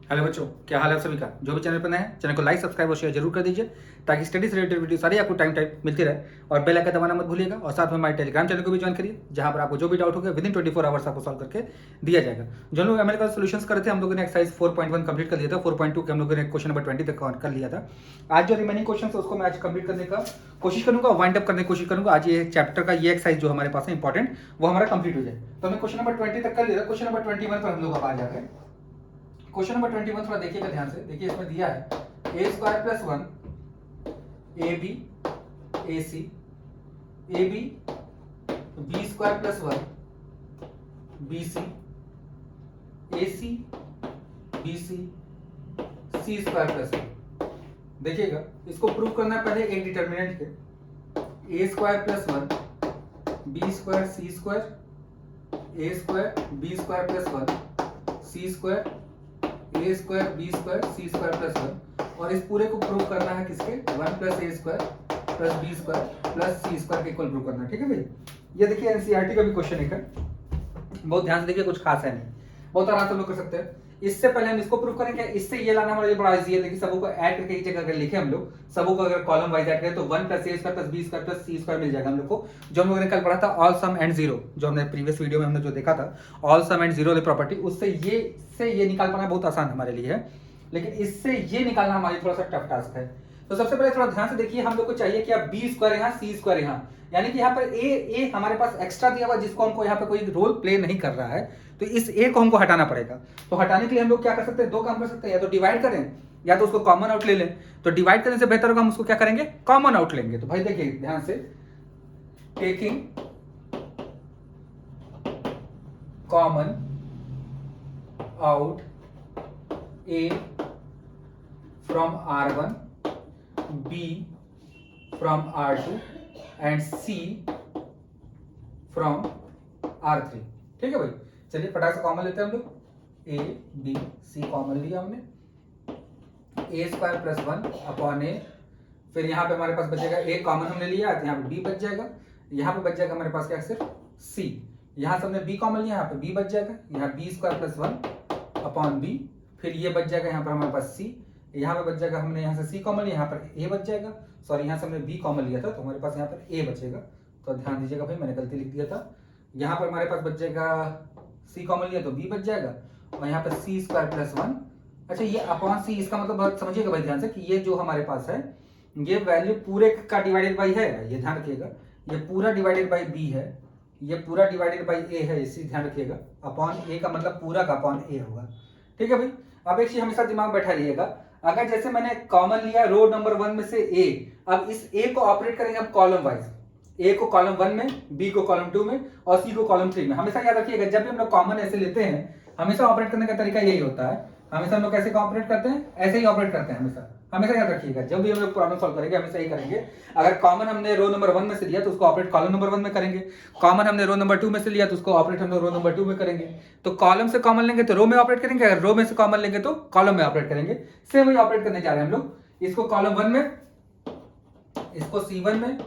Hello बच्चों, क्या हाल है आप सभी का। जो भी चैनल पर नए हैं, चैनल को लाइक सब्सक्राइब और शेयर जरूर कर दीजिए ताकि स्टडी से रिलेटेड वीडियो सारी आपको टाइम मिलती रहे। और बेल आइकन दबाना मत भूलिएगा और साथ में हमारे टेलीग्राम चैनल को भी ज्वाइन करिए, जहां पर आपको जो भी डाउट होगा विदिन 24 आवर्स आपको सॉल्व करके दिया जाएगा। जो लोग एमएल का सोल्यूशन कर रहे थे, हम लोगों ने एक्सरसाइज 4.1 कंप्लीट कर लिया था। 4.2 के हम लोगों ने क्वेश्चन नंबर 20 तक कर लिया था। आज जो रिमेनिंग क्वेश्चन है उसको मैं आज कंप्लीट करने का कोशिश करूंगा, वाइंड अप करने की कोशिश करूंगा। आज ये चैप्टर का ये एक्सरसाइज जो हमारे पास है इंपॉर्टेंट, वो हमारा कंप्लीट हो जाए। तो हमने क्वेश्चन नंबर 20 तक कर लिया था। क्वेश्चन नंबर 21 पर हम लोग अब आ जाते हैं। क्वेश्चन नंबर 21 थोड़ा देखिएगा ध्यान से। देखिए इसमें दिया है a square plus 1 a b a c A b b square plus 1 b c a c b c c square plus 1। देखिएगा इसको प्रूव करना है पहले एक डिटर्मिनेंट के। ए square plus 1 b square c square a square b square plus 1 c square a square b square c square plus 1। और इस पूरे को प्रूव करना है किसके, 1 plus a square plus b square plus c square के equal prove करना है। ठीक है भाई, ये देखिए एनसीईआरटी का भी क्वेश्चन है। बहुत ध्यान से देखिए, कुछ खास है नहीं, बहुत आराम से लोग कर सकते हैं। इससे पहले हम इसको प्रूव करेंगे। इससे ये लाना हमारे लिए बड़ा इजी है। देखिए सबों को ऐड करके एक जगह अगर लिखे हम लोग, सबों को अगर कॉलम वाइज ऐड करें तो 1 plus a square plus b square plus c square मिल जाएगा हम लोग को। जो हम लोगों ने कल पढ़ा था ऑल सम एंड जीरो, जो हमने प्रीवियस वीडियो में हमने जो देखा था ऑल सम एंड जीरो वाली प्रॉपर्टी, उससे ये निकाल पाना बहुत आसान हमारे लिए है। लेकिन इससे ये निकालना हमारे लिए थोड़ा सा टफ टास्क है। तो सबसे पहले थोड़ा ध्यान से देखिए, हम लोग को चाहिए कि बी स्क्वायर यहाँ सी स्क्वायर यहाँ, यानी कि यहाँ पर ए हमारे पास एक्स्ट्रा दिया हुआ जिसको हमको यहाँ पे कोई रोल प्ले नहीं कर रहा है, तो इस ए को हमको हटाना पड़ेगा। तो हटाने के लिए हम लोग क्या कर सकते हैं, दो काम कर सकते हैं, या तो डिवाइड करें या तो उसको कॉमन आउट ले लें। तो डिवाइड करने से बेहतर होगा हम उसको क्या करेंगे, कॉमन आउट लेंगे। तो भाई देखिए ध्यान से, taking common out A from R1 B from R2 and C from R3। ठीक है भाई, चलिए फटाक से कॉमन लेते हैं हम लोग। ए बी सी कॉमन लिया हमने, ए स्क्वायर प्लस 1 अपॉन ए, फिर यहाँ पे हमारे पास बचेगा ए कॉमन हमने लिया, यहाँ पे बी बच जाएगा, यहाँ पे बच जाएगा हमारे पास क्या सिर्फ सी। यहाँ से हमने बी कॉमन लिया, यहाँ पे बी बच जाएगा, यहाँ b square plus 1 upon b, फिर ये बच जाएगा यहाँ पर हमारे पास सी, यहाँ पे बच जाएगा, हमने यहाँ से सी कॉमन लिया, यहाँ पर ए बच जाएगा। सॉरी, यहाँ से हमने बी कॉमन लिया था तो हमारे पास यहाँ पर ए बचेगा। तो ध्यान दीजिएगा भाई, मैंने गलती लिख दिया था। यहाँ पर हमारे पास बच जाएगा सी कॉमन लिया तो बी बच जाएगा, और यहाँ पर सी स्क्वायर प्लस 1। अच्छा, ये अपॉन सी, इसका मतलब समझिएगा भाई ध्यान से कि ये जो हमारे पास है ये वैल्यू पूरे का डिवाइडेड बाई है, ये ध्यान रखिएगा। ये पूरा डिवाइडेड बाई बी है, ये पूरा डिवाइडेड बाई ए है, इसी ध्यान रखिएगा। अपॉन ए का मतलब पूरा का अपॉन ए होगा। ठीक है भाई, अब एक चीज हमेशा दिमाग बैठा रहिएगा, अगर जैसे मैंने कॉमन लिया रो नंबर 1 में से ए, अब इस ए को ऑपरेट करेंगे अब कॉलम वाइज, ए को कॉलम 1 में, बी को कॉलम 2 में और सी को कॉलम 3 में। हमेशा याद रखिएगा जब भी हम लोग कॉमन ऐसे लेते हैं, हमेशा ऑपरेट करने का तरीका यही होता है। हमेशा हम लोग कैसे ऑपरेट करते हैं, ऐसे ही ऑपरेट करते हैं हमेशा। हमेशा याद रखिएगा जब भी हम लोग प्रॉब्लम सॉल्व करेंगे हमेशा यही करेंगे। अगर कॉमन हमने रो नंबर 1 में से लिया तो उसको ऑपरेट कॉलम नंबर 1 में करेंगे, कॉमन हमने रो नंबर 2 में से लिया तो उसको ऑपरेट हम लोग रो नंबर 2 में करेंगे। तो कॉलम से कॉमन लेंगे तो रो में ऑपरेट करेंगे, अगर रो में से कॉमन लेंगे तो कॉलम में ऑपरेट करेंगे। सेम वही ऑपरेट करने जा रहे हैं हम लोग। इसको कॉलम 1 में, इसको C1 में,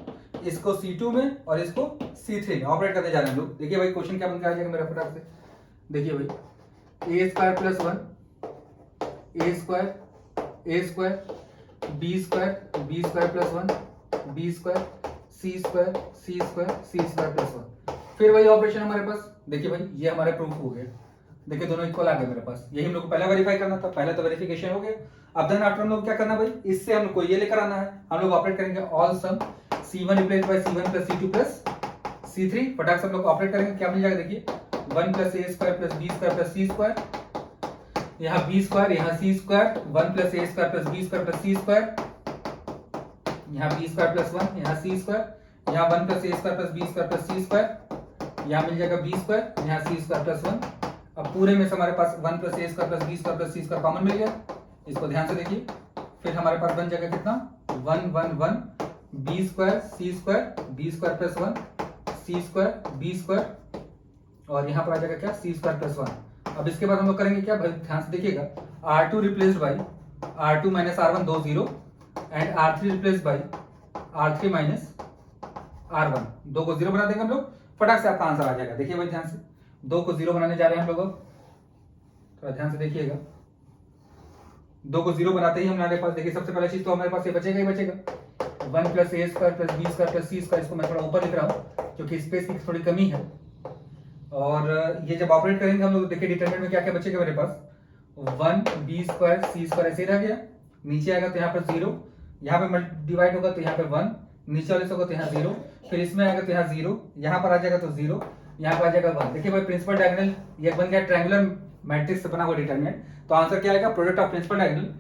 इसको C2 में और इसको C3 में ऑपरेट करने जा रहे हैं हम लोग। देखिए भाई क्वेश्चन क्या बन के आ जाएगा मेरा फटाक से। देखिए भाई, a square plus 1 a square b square plus 1 b square c square plus 1। फिर वही ऑपरेशन हमारे पास। देखिए भाई ये हमारे प्रूफ हो गया। देखिए दोनों इक्वल आ गए मेरे पास, यही हम लोग को पहले वेरीफाई करना था, पहले तो वेरिफिकेशन हो गया। अब देन आफ्टर हम लोग क्या करना भाई, इससे हम लोग को ये लेकर आना है, हम लोग ऑपरेट करेंगे all sum C1 replace by C1 plus C2 plus C3। फटाक से हम लोग ऑपरेट करेंगे, क्या मिल जाएगा देखिए, 1 plus a square plus b square plus c square, यहाँ बी स्क्वायर यहाँ c square, 1 plus a square plus b square plus c square, यहाँ बी स्क्वायर प्लस 1 यहाँ सी स्क्वायर, यहाँ 1 plus a square plus b square plus c square, यहाँ मिल जाएगा B square यहाँ c square plus 1। अब पूरे में से हमारे पास 1 plus a square plus b square plus c square common मिल गया, इसको ध्यान से देखिए। फिर हमारे पास बन जाएगा कितना, 1 1 1 b square c square b square plus 1 c square b square, और यहाँ पर आ जाएगा क्या, सी स्क्वायर प्लस 1। अब इसके बाद हम लोग करेंगे क्या भाई, ध्यान से देखिएगा, R2 replaced by R2 minus R1 दो zero, and R3 replaced by R3 minus R1, दो को जीरो बना देंगे हम लोग, फटाक से आपका आंसर आ जाएगा। देखिए भाई ध्यान से, दो को जीरो बनाने जा रहे हैं हम लोग, थोड़ा ध्यान से देखिएगा। 2 को 0 बनाते ही हमारे पास देखिए सबसे पहला चीज तो हमारे पास ये बचेगा ही बचेगा, 1 plus a square plus b square plus c square. इसको मैं थोड़ा ऊपर लिख रहा हूँ क्योंकि स्पेस की थोड़ी कमी है। और ये जब ऑपरेट करेंगे हम लोग, देखिए डिटरमिनेंट में क्या क्या बचेगा मेरे पास, 1 बी स्क्वायर सी स्क्वायर ऐसे ही रह गया, नीचे आएगा तो यहाँ पर 0, यहाँ पे डिवाइड होगा तो यहाँ पे 1, नीचे वाले से होगा तो यहाँ 0, फिर इसमें आएगा तो यहाँ 0, यहाँ पर आ जाएगा तो 0, यहाँ पर आ जाएगा 1। देखिए भाई प्रिंसिपल डायगोनल ये बन गया ट्रायंगुलर मैट्रिक्स से बना हुआ डिटरमिनेंट। तो आंसर क्या आएगा, प्रोडक्ट ऑफ प्रिंसिपल डायगोनल।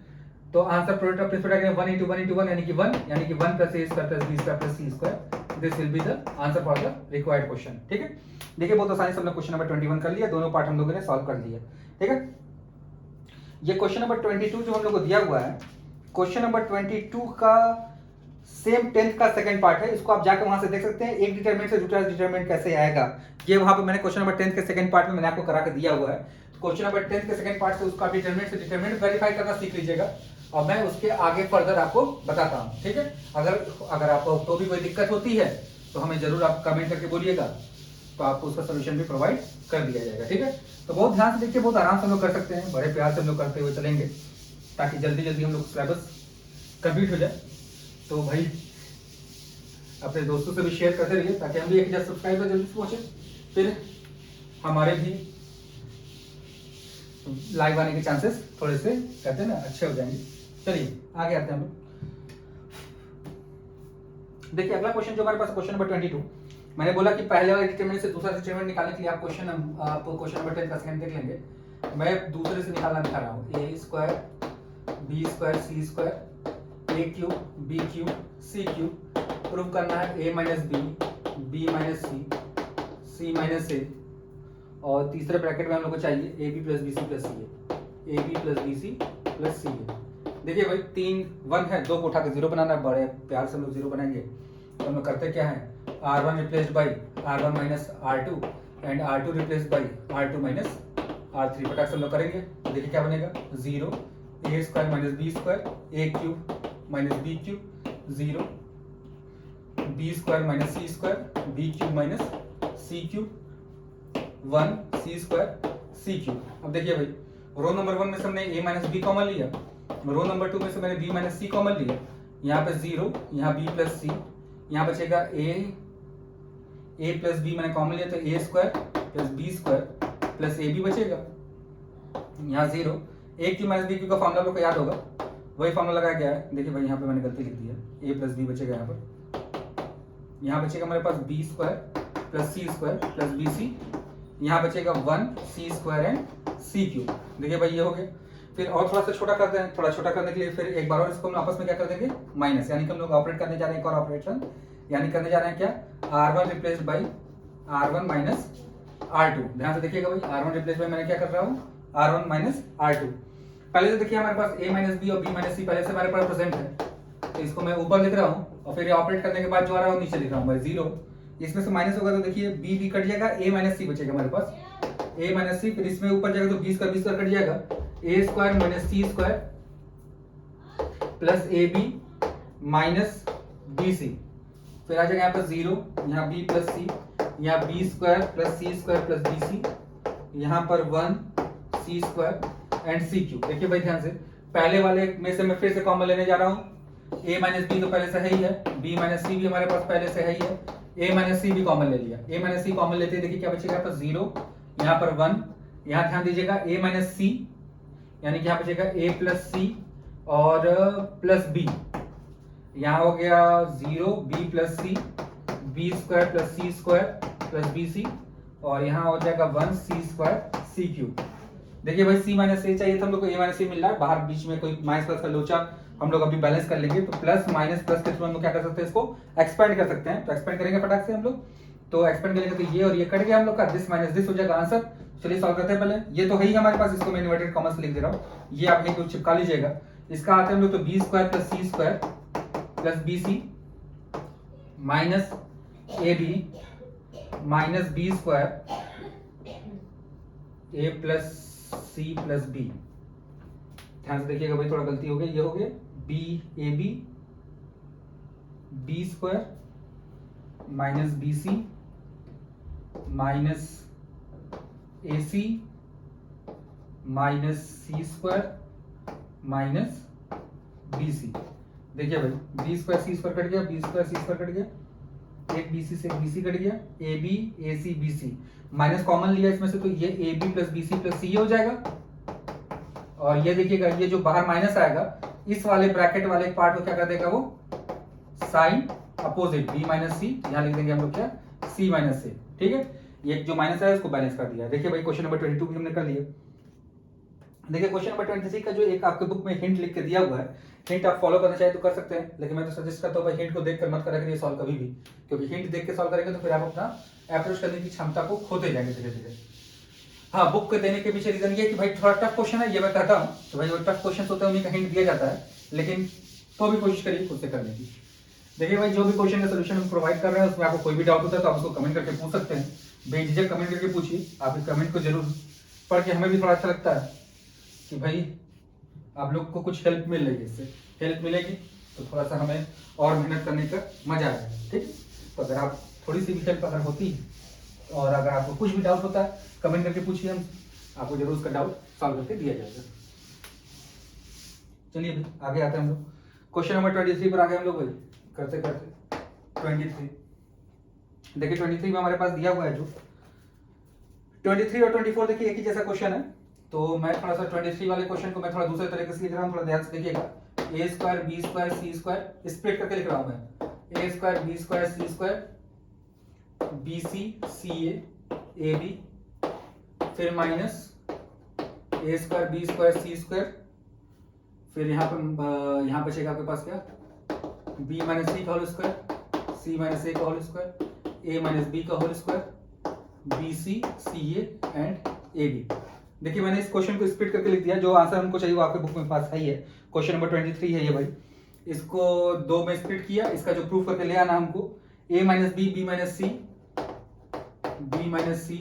तो answer product of principal diagonal 1 into 1 into 1 यानी कि 1 plus a square plus b square plus c square. This will be the answer for the required question. ठीक है, देखिए बहुत आसानी से हमने क्वेश्चन नंबर 21 कर लिया, दोनों पार्ट हम लोगों ने सॉल्व कर लिया। ठीक है, ये क्वेश्चन नंबर 22 जो हम लोग को दिया हुआ है, क्वेश्चन नंबर 22 का सेम 10th का सेकंड पार्ट है। इसको आप जाकर वहां से देख सकते हैं, एक डिटरमिनेंट से दूसरा डिटरमिनेंट कैसे आएगा, ये वहां पे मैंने क्वेश्चन नंबर 10th के सेकंड पार्ट में मैंने आपको करा के दिया हुआ है। क्वेश्चन नंबर 10th के सेकंड पार्ट से उसका डिटरमिनेंट से डिटरमिनेंट वेरीफाई करना सीख लीजिएगा और मैं उसके आगे फर्दर आपको बताता हूं। ठीक है, अगर आपको तो भी कोई दिक्कत होती है तो हमें जरूर आप कमेंट करके बोलिएगा, तो आपको उसका सोल्यूशन भी प्रोवाइड कर दिया जाएगा। ठीक है, तो बहुत ध्यान से देखिए, बहुत आराम से हम लोग कर सकते हैं, बड़े प्यार से हम लोग करते हुए चलेंगे ताकि जल्दी जल्दी हम लोग सिलेबस कंप्लीट हो जाए। तो भाई अपने दोस्तों से भी शेयर करते रहिए ताकि हम भी 1000 सब्सक्राइबर जल्दी से पहुंचे, फिर हमारे भी लाइव आने के चांसेस थोड़े से कहते हैं ना अच्छे हो जाएंगे। चलिए आगे आते हैं हम लोग। देखिए अगला क्वेश्चन जो हमारे पास क्वेश्चन नंबर 22, मैंने बोला कि पहले वाले डिटरमिनेंट से दूसरा डिटरमिनेंट निकालने के लिए आप क्वेश्चन नंबर 10 का सेकंड देख लेंगे। मैं दूसरे से निकालना दिखा रहा हूँ, a square b square c square a cube b cube c cube. Prove करना है a minus b minus c minus a, और तीसरे ब्रैकेट में हम लोग को चाहिए a B plus B C plus C A B plus B C plus C a. देखिए भाई 3 1 है, 2 को उठा के 0 बनाना है, बड़े प्यार से हम लोग 0 बनाएंगे। तो हम लोग करते क्या है, r1 replaced by r1 minus r2 and r2 replaced by r2 minus r3। फटाक से हम लोग करेंगे तो देखिए क्या बनेगा, 0 a square minus b square a cube minus b cube, 0 b square minus c square b cube minus c cube, 1 c square c cube. अब देखिए भाई रो नंबर 1 में से हमने a माइनस बी कॉमन लिया, रो नंबर 2 में से मैंने b माइनस सी कॉमन लिया, यहाँ पे 0, यहाँ b प्लस सी, यहाँ बचेगा a प्लस बी मैंने कॉमन लिया तो a square plus b square plus a b बचेगा, यहाँ 0 a q minus b q का फॉर्मूला लोग को याद होगा, वही फॉर्मूला लगाया गया है। देखिए भाई यहाँ पे मैंने गलती लिख दी है, a प्लस बी बचेगा, यहाँ बचेगा हमारे पास B square plus c square plus B c, यहाँ बचेगा 1 c square and c cube. देखिए भाई ये हो गया। फिर और थोड़ा सा छोटा करते हैं, थोड़ा छोटा करने के लिए फिर एक बार और इसको हम आपस में क्या कर देंगे, माइनस, यानी कि हम लोग ऑपरेट करने जा रहे हैं एक और ऑपरेशन, यानी करने जा रहे हैं क्या, r1 replaced by r1 minus r2। ध्यान से देखिएगा भाई, r1 रिप्लेस बाई मैंने क्या कर रहा हूँ, r1 माइनस r2। पहले तो देखिए हमारे पास a माइनस बी और b माइनस सी पहले से हमारे पास प्रेजेंट है, तो इसको मैं ऊपर लिख रहा हूँ और फिर ऑपरेट करने के बाद जो आ रहा है नीचे लिख रहा हूँ भाई 0, इसमें से माइनस होगा तो देखिए b कट जाएगा, a माइनस सी बचेगा हमारे पास, a माइनस सी, फिर इसमें ऊपर जाएगा तो b स्क्वायर कट जाएगा, a square minus c square plus a b minus b c, फिर आ जाएगा यहाँ पर 0, यहाँ b प्लस सी, यहाँ b square plus c square plus B c, यहाँ पर 1 c square and c cube. देखिए भाई ध्यान से, पहले वाले में से मैं फिर से कॉमन लेने जा रहा हूँ, a माइनस बी तो पहले से है ही है, b माइनस सी भी हमारे पास पहले से है ही है, a माइनस सी भी कॉमन ले लिया, a माइनस सी कॉमन लेते हैं, देखिए क्या बचेगा यहाँ पर 0, यहाँ पर 1, यहाँ ध्यान दीजिएगा a माइनस सी यानी कि यहाँ बचेगा a प्लस सी और प्लस b, यहाँ हो गया 0 b plus c b square plus c square plus B c, और यहाँ हो जाएगा 1 सी स्क्वायर सी क्यूब। देखिए भाई c माइनस ए चाहिए था हम लोग को, a माइनस सी मिल रहा है, बाहर बीच में कोई माइनस प्लस का लोचा हम लोग अभी बैलेंस कर लेंगे, तो प्लस माइनस प्लस के थ्रू हम लोग क्या कर सकते हैं, इसको एक्सपेंड कर सकते हैं। तो एक्सपेंड करेंगे फटाक से हम लोग, तो एक्सपेंड करेंगे तो ये और ये कट गया हम लोग का, दिस माइनस दिस हो जाएगा आंसर। चलिए सॉल्व करते हैं। पहले ये तो है ही हमारे पास, इसको मैं इन्वर्टेड कॉमर्स लिख दे रहा हूँ, ये आप यहीं चिपका लीजिएगा। इसका आते हैं हम लोग तो b square plus c square plus B c minus a b minus b square a plus c plus b. ध्यान से देखिएगा भाई, थोड़ा गलती हो गई, ये हो गया b a b square minus b c minus a c minus c square minus b c. देखिए भाई b square c square cut गया, b square c square cut गया, एक बी सी से एक बी सी कट गया, ए b a c b c, minus common लिया इसमें से तो ये a B plus B C plus c हो जाएगा। और ये देखिएगा ये जो बाहर माइनस आएगा इस वाले ब्रैकेट वाले पार्ट को क्या कर देगा वो साइन अपोजिट बी माइनस सी, यहाँ लिख देंगे हम लोग क्या सी माइनस से। ठीक है, ये जो माइनस है उसको बैलेंस कर दिया। देखिए भाई क्वेश्चन नंबर 22 भी हमने कर लिया। देखिए क्वेश्चन नंबर 23 का जो एक आपके बुक में हिंट लिख के दिया हुआ है, हिंट आप फॉलो करना चाहे तो कर सकते हैं, लेकिन मैं तो सजेस्ट करता हूँ भाई हिंट को देखकर मत करा करिए सॉल्व कभी भी, क्योंकि हिंट देख के सॉल्व करेंगे तो फिर आप अपना अप्रोच करने की क्षमता को खोते जाएंगे धीरे धीरे। हाँ, बुक के देने के पीछे रीजन ये कि भाई थोड़ा टफ क्वेश्चन है, ये मैं कहता हूँ तो भाई वो टफ क्वेश्चन होते हैं उन्हीं का हिंट दिया जाता है, लेकिन तो भी कोशिश करिए खुद से करने की। देखिए भाई जो भी क्वेश्चन का सोल्यूशन हम प्रोवाइड कर रहे हैं उसमें आपको कोई भी डाउट होता है तो आप उसको कमेंट करके पूछ सकते हैं, बेझिझक कमेंट करके पूछिए। आप इस कमेंट को जरूर पढ़ के हमें भी थोड़ा अच्छा लगता है कि भाई आप लोग को कुछ हेल्प मिल रही है, इससे हेल्प मिलेगी तो थोड़ा सा हमें और मेहनत करने का मजा आएगा। ठीक, तो अगर आप थोड़ी सी भी हेल्प अगर होती है और अगर आपको कुछ भी डाउट होता है कमेंट करके पूछिए, हम आपको जरूर उसका डाउट सॉल्व करके दिया जाएगा। चलिए भाई आगे आते हैं हम लोग क्वेश्चन नंबर 23 पर आ गए हम लोग भाई करते करते 23। देखिए 23 में हमारे पास दिया हुआ है जो 23 और 24 देखिए एक ही जैसा क्वेश्चन है, तो मैं थोड़ा सा 23 वाले क्वेश्चन को मैं थोड़ा दूसरे तरीके से लिख रहा हूँ, थोड़ा ध्यान से देखिएगा। A square b square c square split करके लिख रहा हूँ मैं, a square b square c square b c c A b, फिर minus a square b square c square, फिर यहाँ पर यहाँ बचेगा आपके पास क्या बी माइनस सी का whole square, c minus a का whole square, a minus b का whole square, b c c a and a b. देखिए मैंने इस क्वेश्चन को स्प्लिट करके लिख दिया, जो आंसर हमको चाहिए वो आपके बुक में पास है, क्वेश्चन नंबर 23 है ये भाई। इसको दो में स्प्लिट किया, इसका जो प्रूफ करके ले आना हमको a minus b minus c, b minus c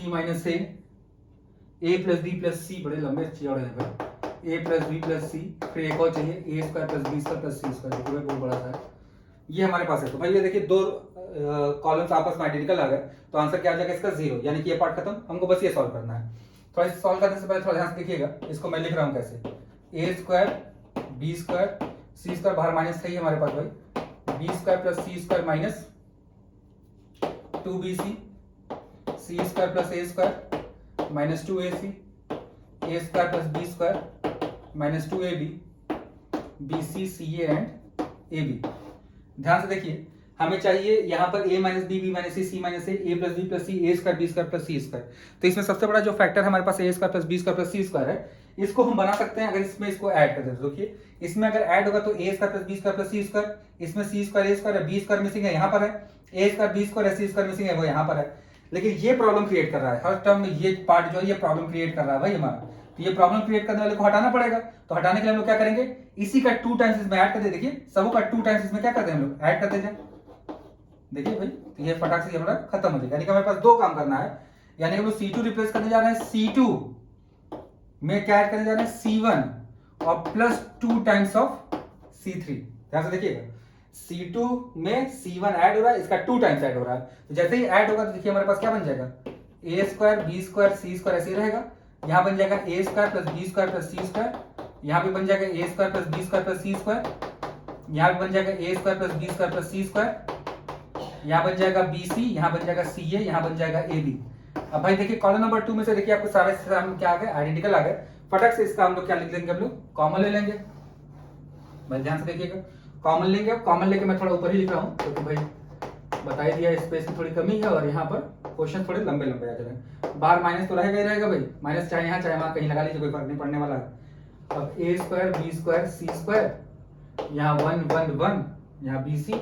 minus a plus B plus c, बड़े लंबे चौड़े हैं भाई, a plus B plus c, फिर एक और चाहिए a square plus b square plus c square, जो बहुत बड़ा था ये हमारे पास है। तो भाई ये देखिए दो कॉलम्स आपस में आइडेंटिकल आ गए, तो आंसर क्या आ जाएगा इसका 0, यानी कि ये पार्ट खत्म, हमको बस ये सॉल्व करना है। थोड़ा इसे सॉल्व करने से पहले थोड़ा ध्यान से देखिएगा, इसको मैं लिख रहा हूँ कैसे, a square b square c square, बाहर माइनस है हमारे पास भाई, b square plus c square minus 2bc, c square plus a square minus 2ac, a square plus b square minus 2ab, bc c and a b. ध्यान से देखिए हमें चाहिए यहाँ पर a minus b minus c minus a plus B plus C, a square b square plus c square. तो इसमें सबसे बड़ा जो फैक्टर हमारे पास a square plus b square plus c square है, इसको हम बना सकते हैं अगर इसमें इसको ऐड कर दें तो। देखिए इसमें अगर ऐड होगा तो a square plus b square plus c square, इसमें सी स्क्वायर ए स्क्वायर है, बी स्क्वायर मिसिंग है यहाँ पर है, ए स्क्वायर बी स्क्वायर है, सी स्क्वायर मिसिंग है वो यहाँ पर है, लेकिन ये प्रॉब्लम क्रिएट कर रहा है हर टर्म में, ये पार्ट जो है ये प्रॉब्लम क्रिएट कर रहा है भाई हमारा। तो ये प्रॉब्लम क्रिएट करने वाले को हटाना पड़ेगा, तो हटाने के लिए हम लोग क्या करेंगे, इसी का 2 टाइम्स इसमें ऐड कर दे। देखिए सबों का 2 टाइम्स इसमें क्या करते हैं हम लोग ऐड करते जाए। देखिए भाई तो ये फटाक से हमारा खत्म हो जाएगा, यानी कि हमारे पास 2 काम करना है, यानी कि हम लोग C2 रिप्लेस करने जा रहे हैं, C2 में क्या ऐड करने जा रहे हैं C1 और प्लस 2 टाइम्स ऑफ C3। ध्यान से देखिएगा C2 में C1 ऐड हो रहा है, इसका 2 टाइम्स ऐड हो रहा है, तो जैसे ही ऐड होगा तो देखिए हमारे पास क्या बन जाएगा, a square b square c square ऐसे ही रहेगा, यहाँ बन जाएगा a square plus b square plus c square, यहाँ पे बन जाएगा a square plus b square plus c square, यहाँ पे बन जाएगा a square plus b square plus c square, यहाँ बन जाएगा बी सी, यहाँ बन जाएगा सी ए, यहाँ बन जाएगा ए बी। अब भाई देखिए कॉलम नंबर 2 में से देखिए आपको सारे क्या आ गए आइडेंटिकल आ गए, फटक से इसका हम लोग क्या लिख लेंगे, हम लोग कॉमन ले लेंगे। भाई ध्यान से देखिएगा कॉमन लेंगे, अब कॉमन लेके मैं थोड़ा ऊपर ही लिख रहा हूँ क्योंकि भाई बता ही दिया स्पेस की थोड़ी कमी है और यहाँ पर क्वेश्चन थोड़े लंबे लंबे आ जाए। बाहर माइनस तो रहेगा ही रहेगा भाई, माइनस चाहे यहाँ चाहे वहाँ कहीं लगा लीजिए, कोई फर्क नहीं पड़ने वाला है। अब a square b square c square, यहाँ 1 1 1, यहाँ b c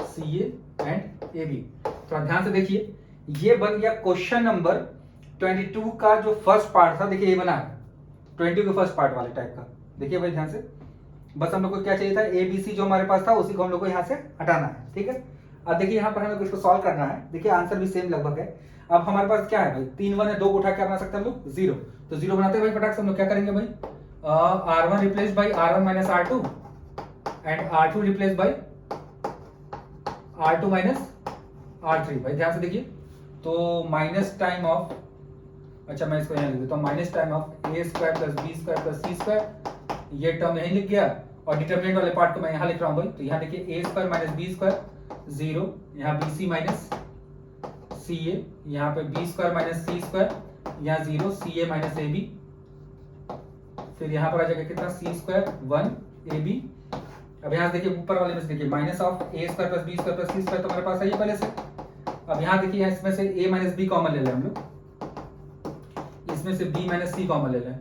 c a and a b. थोड़ा ध्यान से देखिए ये बन गया क्वेश्चन नंबर 22 का जो फर्स्ट पार्ट था। देखिए ये बना है 22 के फर्स्ट पार्ट वाले टाइप का। देखिए भाई ध्यान से, बस हम लोग को क्या चाहिए था, ए बी सी जो हमारे पास था उसी को हम लोग को यहाँ से हटाना है। ठीक है, अब देखिए यहाँ पर हमें इसको सॉल्व करना है। देखिए आंसर भी सेम लगभग है। अब हमारे पास क्या है भाई, 3 1 है, 2 को उठा के क्या बना सकते हैं हम लोग 0, तो 0 बनाते हैं भाई फटाक से। हम लोग क्या करेंगे भाई, R1 replace by R1 minus R2 and R2 replace by R2 minus R3। भाई ध्यान से देखिए, तो माइनस टाइम ऑफ अच्छा मैं इसको यहाँ लिख देता हूँ, minus time of a square plus b square plus c square, ये टर्म यहीं लिख गया और डिटर्मिनेंट वाले पार्ट को मैं यहाँ लिख रहा हूँ भाई। तो यहाँ देखिए ए स्क्वायर माइनस बी स्क्वायर 0, यहाँ बी सी माइनस सी ए, यहाँ पे B square minus c square, यहाँ 0 सी ए माइनस ए बी, फिर यहाँ पर आ जाएगा कितना सी स्क्वायर 1 ए बी। अब यहाँ से देखिए ऊपर वाले में से देखिए minus of a square plus b square plus c square तो हमारे पास है ये पहले से। अब यहाँ देखिए इसमें से a माइनस बी कॉमन ले लें हम लोग, इसमें से b माइनस सी कॉमन ले लें।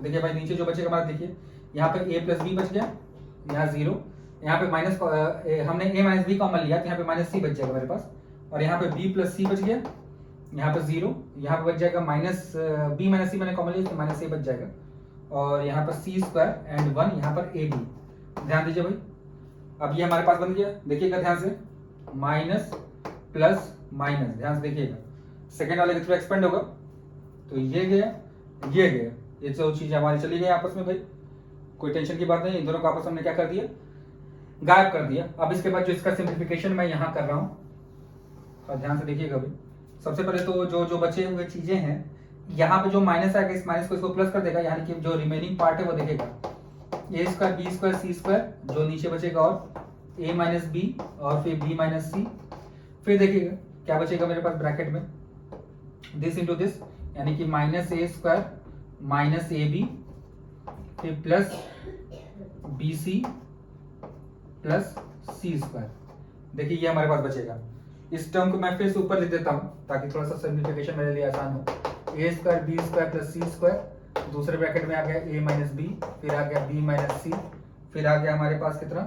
देखिए भाई नीचे जो बचेगा हमारा देखिए यहाँ पे a प्लस बी बच गया, यहाँ 0, यहाँ पे माइनस हमने a माइनस बी कॉमन लिया तो यहाँ पे माइनस सी बच जाएगा मेरे पास, और यहाँ पे b प्लस सी बच गया, यहाँ पे 0, यहाँ पे बच जाएगा माइनस b माइनस सी मैंने कॉमन लिया तो माइनस a बच जाएगा, और यहाँ पर सी स्क्वायर एंड 1 यहाँ पर a b। ध्यान दीजिए भाई, अब ये हमारे पास बन गया, देखिएगा ध्यान से, माइनस प्लस माइनस, ध्यान से देखिएगा, सेकेंड वाले के थ्रू एक्सपेंड होगा तो ये गया ये गया, ये दो चीजें हमारी चली गई आपस में भाई, कोई टेंशन की बात नहीं, इन दोनों को आपस में हमने क्या कर दिया, गायब कर दिया। अब इसके बाद जो इसका सिंप्लीफिकेशन मैं यहाँ कर रहा हूँ, और ध्यान से देखिएगा भाई, सबसे पहले तो जो जो बचे हुए चीजें हैं, यहाँ पे जो माइनस आएगा इस माइनस को इसको प्लस कर देगा, यानी कि जो रिमेनिंग पार्ट है वो देखेगा ए square b square c square, जो नीचे बचेगा और ए माइनस बी और फिर बी माइनस सी, फिर देखिएगा क्या बचेगा मेरे पास ब्रैकेट में दिस इंटू दिस, यानी कि minus a square minus a b फिर plus B C plus c square. देखिए ये हमारे पास बचेगा, इस टर्म को मैं फिर से ऊपर लिख देता हूँ ताकि थोड़ा सा सिंप्लीफिकेशन मेरे लिए आसान हो। ए square b square plus c square, दूसरे ब्रैकेट में आ गया ए माइनस बी, फिर आ गया बी माइनस सी, फिर आ गया हमारे पास कितना,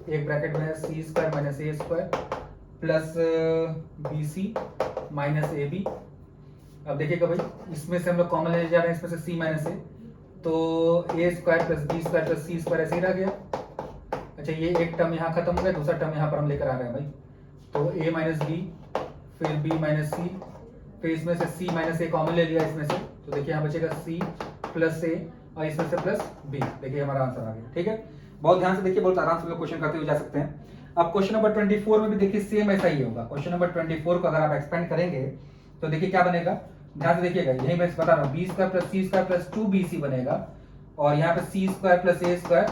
एक ब्रैकेट में है c square minus a square plus B c minus a b. अब देखिएगा भाई इसमें से हम लोग कॉमन लेने जा रहे हैं, इसमें से सी माइनस ए, तो a square plus b square plus c square ऐसे ही रह गया। अच्छा ये एक टर्म यहाँ खत्म हो गया, दूसरा टर्म यहाँ पर हम लेकर आ रहे हैं भाई, तो ए माइनस बी फिर बी माइनस सी, फिर इसमें से सी माइनस ए कॉमन ले लिया इसमें से, तो देखिए यहाँ बचेगा सी प्लस ए और इसमें से प्लस बी। देखिए हमारा आंसर आ गया, ठीक है। बहुत ध्यान से देखिए, बहुत आराम से क्वेश्चन करते हुए जा सकते हैं। अब क्वेश्चन नंबर 24 में भी देखिए सेम ऐसा ही होगा। क्वेश्चन नंबर 24 को अगर आप एक्सपेंड करेंगे तो देखिए क्या बनेगा, ध्यान से देखिएगा, यही मैं बता रहा हूँ, b square plus c square plus 2bc बनेगा, और यहाँ पे c square plus a square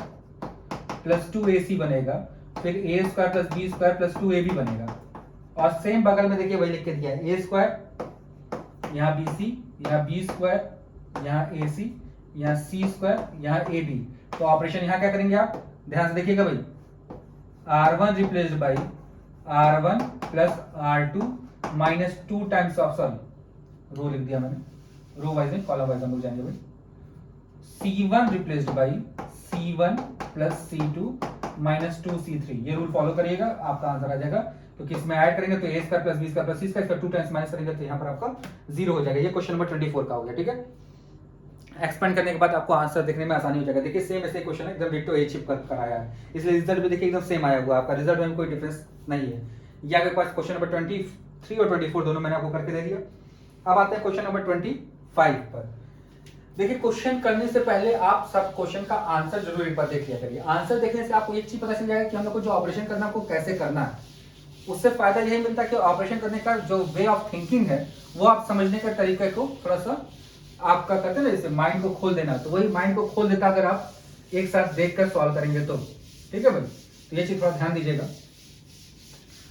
plus 2ac बनेगा, फिर a square plus b square plus 2ab बनेगा, और सेम बगल में देखिए वही लिख के दिया है, ए स्क्वायर यहाँ bc, यहाँ बी स्क्वायर यहाँ ac, यहाँ सी स्क्वायर यहाँ ab। तो ऑपरेशन यहाँ क्या करेंगे आप, ध्यान से देखिएगा भाई, r1 रिप्लेस्ड बाई r1 प्लस r2 minus 2 times of, sorry row लिख दिया मैंने, रो वाइज में कॉलम वाइज हम लोग जाएंगे भाई, c1 replaced by c1 plus c2 minus 2c3, ये रूल फॉलो करिएगा, आपका आंसर आ जाएगा। तो किसमें ऐड करेंगे तो a square plus b square plus c square, इसका 2 टाइम्स माइनस करेंगे तो यहाँ पर आपका 0 हो जाएगा। ये क्वेश्चन नंबर 24 का हो गया, ठीक है। एक्सपेंड करने के बाद आपको आंसर देखने में आसानी हो जाएगा। देखिए सेम ऐसे क्वेश्चन है, एकदम डिट्टो ए चिप कराया है, इसलिए रिजल्ट भी देखिए एकदम सेम आया हुआ है, आपका रिजल्ट में कोई डिफरेंस नहीं है। ये आपके पास क्वेश्चन नंबर 23 और 24 दोनों मैंने आपको करके दे दिया। अब आते हैं क्वेश्चन नंबर 25 पर। देखिए क्वेश्चन करने से पहले आप सब क्वेश्चन का आंसर जरूर एक बार देख लिया करिए। आंसर देखने से आपको एक चीज पता चल जाएगा कि हम लोग को जो ऑपरेशन करना है वो कैसे करना है। उससे फायदा यही मिलता है कि ऑपरेशन करने का जो वे ऑफ थिंकिंग है वो आप समझने का तरीके को थोड़ा सा आपका कहते हैं ना, जैसे माइंड को खोल देना, तो वही माइंड को खोल देता अगर आप एक साथ देखकर सॉल्व करेंगे तो, ठीक है भाई। तो ये चीज थोड़ा ध्यान दीजिएगा।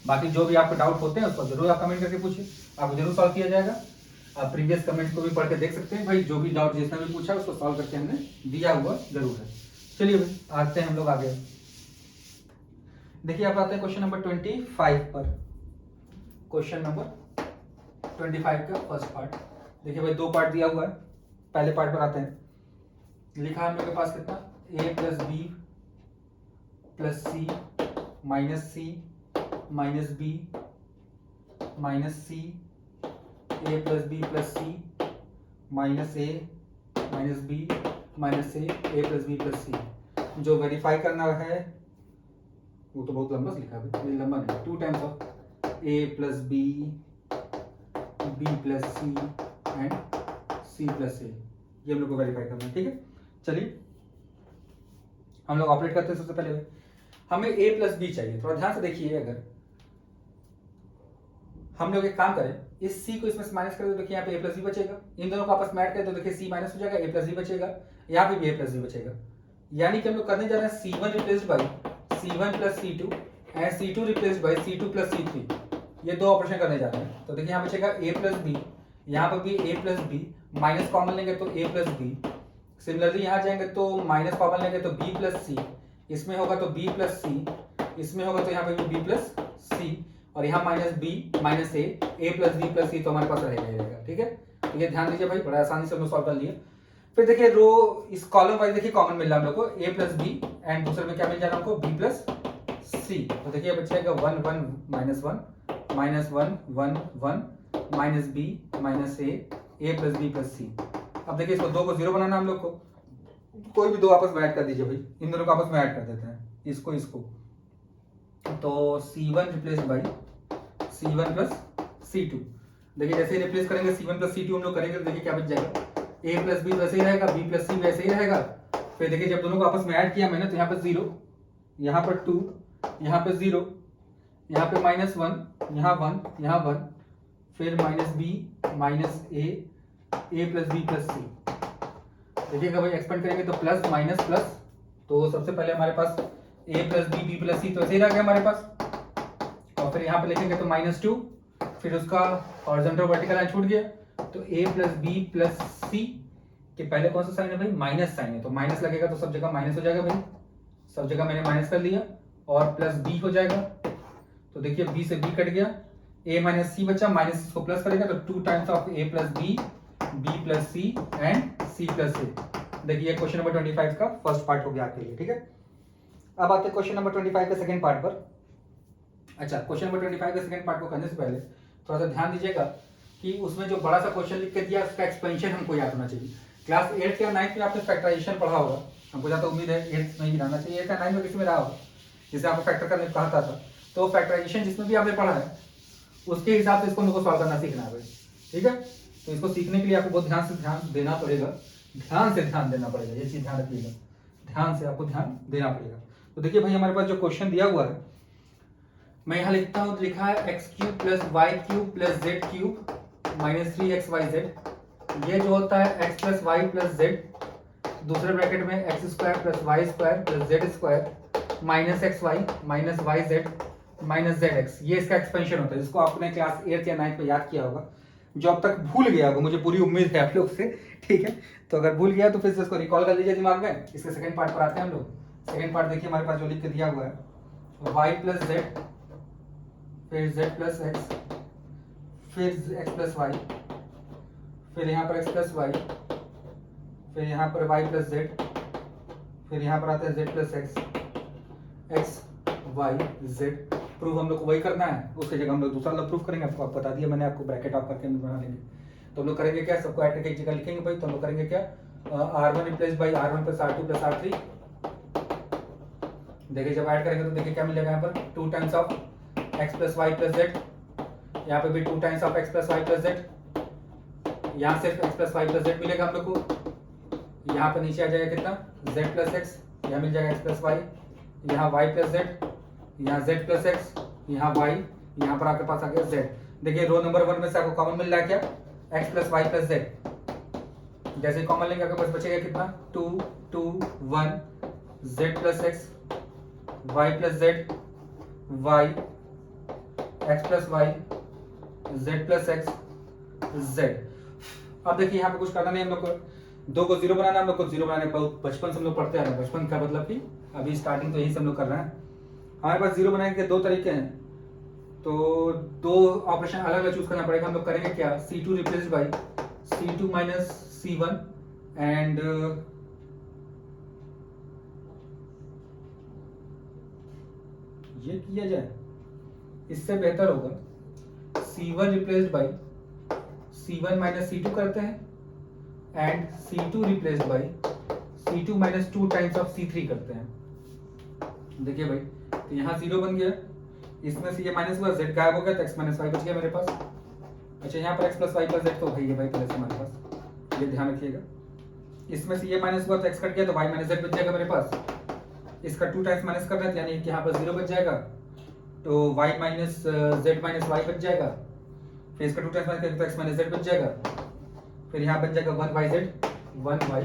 बाकी जो भी आपको डाउट होते हैं उसको जरूर आप कमेंट करके पूछिए, आपको जरूर सॉल्व किया जाएगा। आप प्रीवियस कमेंट को भी पढ़ के देख सकते हैं भाई, जो भी डाउट जिसने भी पूछा उसको सॉल्व करके हमने दिया हुआ जरूर है। चलिए भाई आते हैं हम लोग आगे। देखिए आप आते हैं क्वेश्चन नंबर 25 पर। क्वेश्चन नंबर 25 का फर्स्ट पार्ट। देखिए भाई 2 पार्ट दिया हुआ है, पहले पार्ट पर आते हैं। लिखा है हम लोग के पास कितना, a plus B plus c minus c minus b minus c, a plus B plus c minus a minus b minus a, a plus B plus c. जो वेरीफाई करना है वो तो बहुत लंबा लिखा है, लंबा नहीं, 2 times of a plus b b plus c and c plus a, ये हम लोग को वेरीफाई करना है, ठीक है। चलिए हम लोग ऑपरेट करते हैं। सबसे पहले हमें a प्लस बी चाहिए। थोड़ा ध्यान से देखिए, अगर हम लोग एक काम करें, इस सी को इसमें से माइनस कर दो, देखिए यहाँ पे ए प्लस बी बचेगा, इन दोनों को आपस में ऐड कर दो, देखिए सी माइनस हो जाएगा, ए प्लस बी बचेगा, यहाँ पे भी ए प्लस बी बचेगा। यानी कि हम लोग करने जा रहे हैं C1 replaced by C1 plus C2 and C2 replaced by C2 plus C3, ये दो ऑपरेशन करने जा रहे हैं। तो देखिए यहाँ बचेगा ए प्लस बी, यहाँ पर भी ए प्लस बी, माइनस कॉमन लेंगे तो ए प्लस बी, सिमिलरली यहाँ जाएंगे तो माइनस कॉमन लेंगे तो बी प्लस सी, इसमें होगा तो बी प्लस सी, इसमें होगा तो यहाँ पे भी बी प्लस सी, और यहाँ minus b minus a plus B plus सी तो हमारे पास रहेगा ही रहेगा। ठीक है, तो ये ध्यान दीजिए भाई, बड़ा आसानी से हम लोग सॉल्व कर लिए। फिर देखिए रो इस कॉलम वाइज देखिए कॉमन मिल रहा है हम लोग को ए प्लस बी एंड दूसरे में क्या मिल जा रहा है हमको बी प्लस सी। तो देखिए बचेगा 1 1 minus 1 minus 1 1 1 minus b minus a plus B plus c. अब देखिए इसको दो को जीरो बनाना हम लोग को, कोई भी दो आपस में ऐड कर दीजिए भाई, इन दोनों को आपस में ऐड कर देते हैं, इसको इसको, तो C1 replace by C1 plus C2। देखिए जैसे ही रिप्लेस करेंगे C1 प्लस C2 हम लोग करेंगे तो देखिए क्या बच जाएगा, A प्लस बी वैसे ही रहेगा, B प्लस सी वैसे ही रहेगा। फिर देखिए जब दोनों को आपस में ऐड किया मैंने तो यहाँ पर 0, यहाँ पर 2, यहाँ पे 0, यहाँ पे माइनस 1, यहाँ 1, यहाँ 1, फिर minus b minus a plus B plus सी। देखिएगा भाई एक्सपेंड करेंगे तो प्लस माइनस प्लस, तो सबसे पहले हमारे पास a प्लस बी प्लस सी तो ऐसे ही रह गया हमारे पास, और फिर यहाँ पे लिखेंगे तो -2, फिर उसका हॉरिजॉन्टल वर्टिकल लाइन छूट गया, तो a प्लस बी प्लस सी के पहले कौन सा साइन है भाई, माइनस साइन है, तो माइनस लगेगा तो सब जगह माइनस हो जाएगा भाई, सब जगह मैंने माइनस कर लिया, और प्लस बी हो जाएगा, तो देखिए b से b कट गया, a माइनस सी बचा, माइनस इसको प्लस करेगा तो 2 times of a plus B plus c and c plus a. देखिए क्वेश्चन नंबर 25 का फर्स्ट पार्ट हो गया आपके लिए। ठीक है, अब आते हैं क्वेश्चन नंबर 25 के सेकंड पार्ट पर। अच्छा, क्वेश्चन नंबर 25 के सेकंड पार्ट को करने से पहले थोड़ा सा ध्यान दीजिएगा कि उसमें जो बड़ा सा क्वेश्चन लिख के दिया उसका एक्सपेंशन हमको याद होना चाहिए। क्लास 8 या 9 में आपने फैक्टराइजेशन पढ़ा होगा, हमको ज़्यादा उम्मीद है 8 में ही रहना चाहिए, 8 या 9 में किसी में रहा होगा, जिसे आपको फैक्टर करने को कहा था। तो फैक्टराइजेशन जिसमें भी आपने पढ़ा है उसके हिसाब से इसको हमको सॉल्व करना सीखना है भाई। ठीक है, तो इसको सीखने के लिए आपको बहुत ध्यान से ध्यान देना पड़ेगा, ध्यान से ध्यान देना पड़ेगा, ये चीज़ ध्यान रखिएगा, ध्यान से आपको ध्यान देना पड़ेगा। तो देखिए भाई हमारे पास जो क्वेश्चन दिया हुआ है, मैं यहाँ लिखता हूँ, लिखा है x cube plus y cube plus z cube minus 3xyz। ये जो होता है x plus y plus z, दूसरे ब्रैकेट में x square plus y square plus z square minus x y minus y z minus z x, ये इसका expansion होता है, जिसको आपने क्लास 8 या 9 पे याद किया होगा। जो अब तक भूल गया होगा, मुझे पूरी उम्मीद है आप लोग से, ठीक है, तो अगर भूल गया तो फिर से इसको रिकॉल कर लीजिए दिमाग में। इसके सेकंड पार्ट पर आते हैं हम लोग। सेकंड पार्ट देखिए हमारे पास जो लिख के दिया हुआ है, वाई प्लस जेड, फिर जेड प्लस एक्स, फिर एक्स प्लस वाई, फिर यहाँ पर एक्स प्लस वाई, फिर यहाँ पर वाई प्लस जेड, फिर यहाँ पर आता है z plus x, x y z. Proof हम लोग को वही करना है, उसकी जगह हम लोग दूसरा लोग प्रूफ करेंगे, आपको बता दिया मैंने, आपको ब्रैकेट ऑफ करके बना लेंगे। तो हम लोग करेंगे क्या, सबको ऐड करके एक जगह लिखेंगे भाई, तो हम लोग करेंगे क्या, R1 रिप्लेस बाई R1 प्लस R2 प्लस R3। देखिए जब ऐड करेंगे तो देखिए क्या मिलेगा, यहाँ पर 2 times of x plus y plus z, यहाँ पे भी 2 times of x plus y plus z, यहाँ सिर्फ x plus y plus z मिलेगा हम लोग को। यहाँ पर नीचे आ जाएगा कितना, जेड प्लस एक्स, यहाँ मिल जाएगा एक्स प्लस वाई, यहाँ वाई प्लस जेड, यहाँ z प्लस एक्स, यहाँ y, यहाँ पर आपके पास आ गया z। देखिए रो नंबर 1 में से आपको कॉमन मिल रहा है क्या, x plus y plus z. जैसे कॉमन लेंगे आपके पास बचेगा कितना, 2 2 1 z plus x, y plus z, y, x plus y, z plus x, z। अब देखिए यहाँ पे कुछ करना नहीं हम लोग को, 2 को 0 बनाना, हम लोग को 0 बनाने बहुत बचपन से हम लोग पढ़ते आ रहे हैं। बचपन का मतलब कि अभी स्टार्टिंग तो यही सब लोग कर रहे हैं। हमारे पास 0 बनाने के 2 तरीके हैं, तो 2 ऑपरेशन अलग अलग चूज करना पड़ेगा। हम लोग करेंगे क्या, C2 replace by C2 minus C1 and ये किया जाए, इससे बेहतर होगा C1 replaced by C1 minus C2 करते हैं and C2 replaced by C2 minus 2 times of C3 करते हैं। देखिए भाई तो यहाँ 0 बन गया, इसमें से ये माइनस हुआ, z गायब हो गया, तो x माइनस वाई बच गया मेरे पास। अच्छा यहाँ पर x plus y plus z तो भाई ये भाई प्लस हमारे पास, ये ध्यान रखिएगा। इसमें से ये माइनस हुआ तो x कट गया, तो y माइनस जेड बच जाएगा मेरे पास। इसका 2 टाइम्स माइनस करना है, यानी कि यहाँ पर 0 बच जाएगा, तो y minus z minus y बच जाएगा। फिर इसका 2 टाइम्स माइनस करेंगे तो x माइनस जेड बच जाएगा, फिर यहाँ बन जाएगा 1y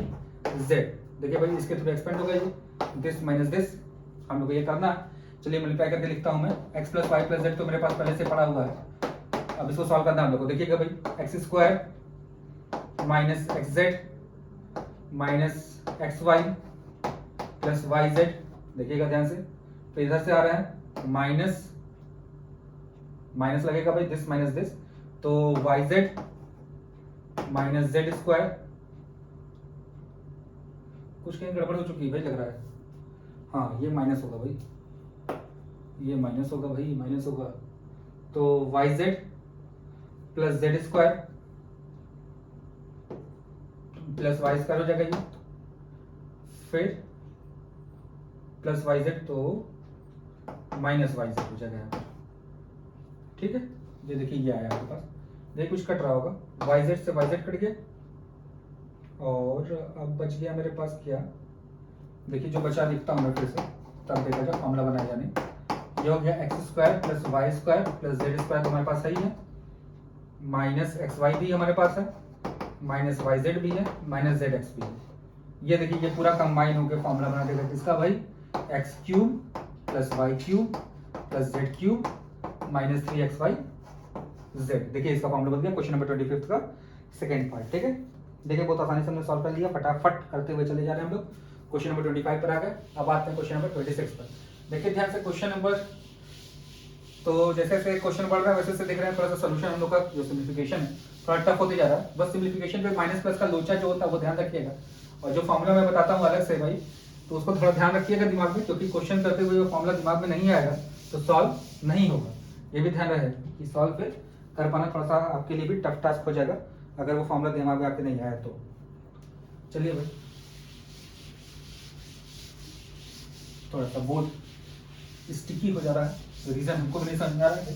देखिए भाई इसके थ्रू एक्सपेंड हो गया ये, दिस माइनस दिस हम लोग को ये करना है। चलिए मल्टीप्लाई करके लिखता हूँ मैं, x plus y plus z तो मेरे पास पहले से पड़ा हुआ है, अब इसको सॉल्व करना है हम लोग को। देखिएगा भाई x square minus x z minus x y plus y z, देखिएगा ध्यान से, तो इधर से आ रहा है माइनस माइनस लगेगा भाई, दिस माइनस दिस, तो y z minus z square, कुछ कहीं गड़बड़ हो चुकी है भाई लग रहा है, हाँ ये माइनस होगा भाई, ये माइनस होगा भाई, माइनस होगा, तो y z plus z square plus y square हो जाएगा ये, फिर प्लस वाई जेड तो माइनस वाई जेड हो जाएगा यहाँ पर, ठीक है। ये देखिए ये आया आपके पास, देखिए कुछ कट रहा होगा, वाई जेड से वाई जेड कट गया, और अब बच गया मेरे पास क्या, देखिए जो बचा लिखता हूँ मैं फिर से, तब देखा जाए फॉर्मूला बनाया जाने, ये हो गया x square plus y square plus z square तो हमारे पास सही है, माइनस एक्स वाई भी हमारे पास है, माइनस वाई जेड भी है, माइनस जेड एक्स भी है। ये देखिए ये पूरा कंबाइन होकर फॉर्मूला बना देगा किसका भाई, x cube plus y cube plus z cube minus 3xy z. देखिए इसका फॉर्मूला बन गया क्वेश्चन नंबर 25 का सेकंड पार्ट, ठीक है। देखिए बहुत आसानी से हमने सॉल्व कर लिया, फटाफट करते हुए चले जा रहे हैं हम लोग, क्वेश्चन नंबर 25 पर आ गए। अब आते हैं क्वेश्चन नंबर 26 पर। देखिए ध्यान से क्वेश्चन नंबर, तो जैसे जैसे क्वेश्चन बढ़ रहा है वैसे वैसे देख रहे हैं थोड़ा सा सोल्यूशन हम लोग का जो सिम्प्लीफिकेशन है थोड़ा टफ होते जा रहा है। बस सिम्प्लीफिकेशन पे माइनस प्लस का लोचा जो होता है वो ध्यान रखिएगा, और जो फॉर्मूला मैं बताता हूँ अलग से भाई, तो उसको थोड़ा ध्यान रखिएगा दिमाग में, क्योंकि क्वेश्चन करते हुए वो फॉर्मूला दिमाग में नहीं आएगा तो सॉल्व नहीं होगा। ये भी ध्यान रहे कि सॉल्व फिर कर पाना थोड़ा सा आपके लिए भी टफ टास्क हो जाएगा अगर वो फॉर्मूला दिमाग में आपके नहीं आया तो। चलिए भाई थोड़ा सा बोर्ड स्टिकी हो जा रहा है, तो रीजन हमको भी नहीं समझ आ रहा है।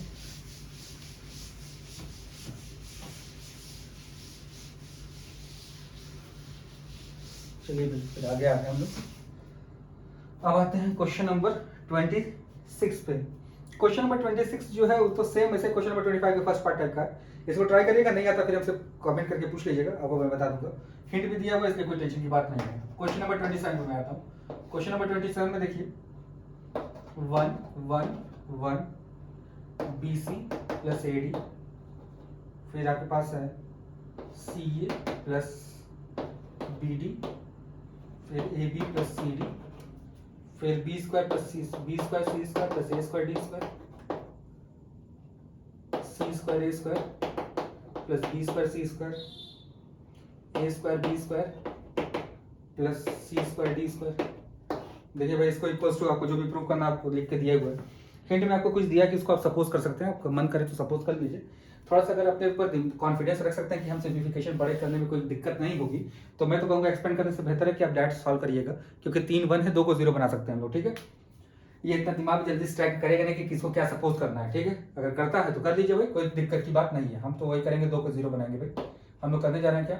चलिए भाई फिर आगे आते हैं हम लोग। अब आते हैं क्वेश्चन नंबर 26 पे। क्वेश्चन नंबर 26 जो है वो तो सेम ऐसे क्वेश्चन नंबर 25 के फर्स्ट पार्ट टाइप का है। इसको ट्राई करिएगा, नहीं आता फिर हमसे कमेंट करके पूछ लीजिएगा, आपको मैं बता दूंगा। हिंट भी दिया हुआ है इसलिए कोई टेंशन की बात नहीं है। क्वेश्चन नंबर 27 में मैं आता हूँ। क्वेश्चन नंबर 27 में देखिए 1 1 1 BC प्लस AD, फिर आपके पास है CA प्लस BD, फिर AB प्लस CD, फिर B square plus C square plus A square D square, C square A square plus B square C square, A square B square plus C square D square. देखिए भाई इसको equals to आपको जो भी prove करना आपको लिख के दिया हुआ है। हिंट में आपको कुछ दिया कि इसको आप सपोज कर सकते हैं, आपका मन करे तो सपोज कर लीजिए। थोड़ा सा अगर अपने ऊपर कॉन्फिडेंस रख सकते हैं कि हम सिम्प्लीफिकेशन बड़े करने में कोई दिक्कत नहीं होगी, तो मैं तो कहूँगा एक्सपेंड करने से बेहतर है कि आप डायरेक्ट सॉल्व करिएगा, क्योंकि 3 1 है, 2 को 0 बना सकते हैं हम लोग, ठीक है। ये इतना दिमाग जल्दी स्ट्राइक करेगा नहीं कि किसको क्या सपोज करना है, ठीक है। अगर करता है तो कर लीजिए भाई, कोई दिक्कत की बात नहीं है, हम तो वही करेंगे, 2 को 0 बनाएंगे भाई। हम लोग करने जा रहे हैं क्या,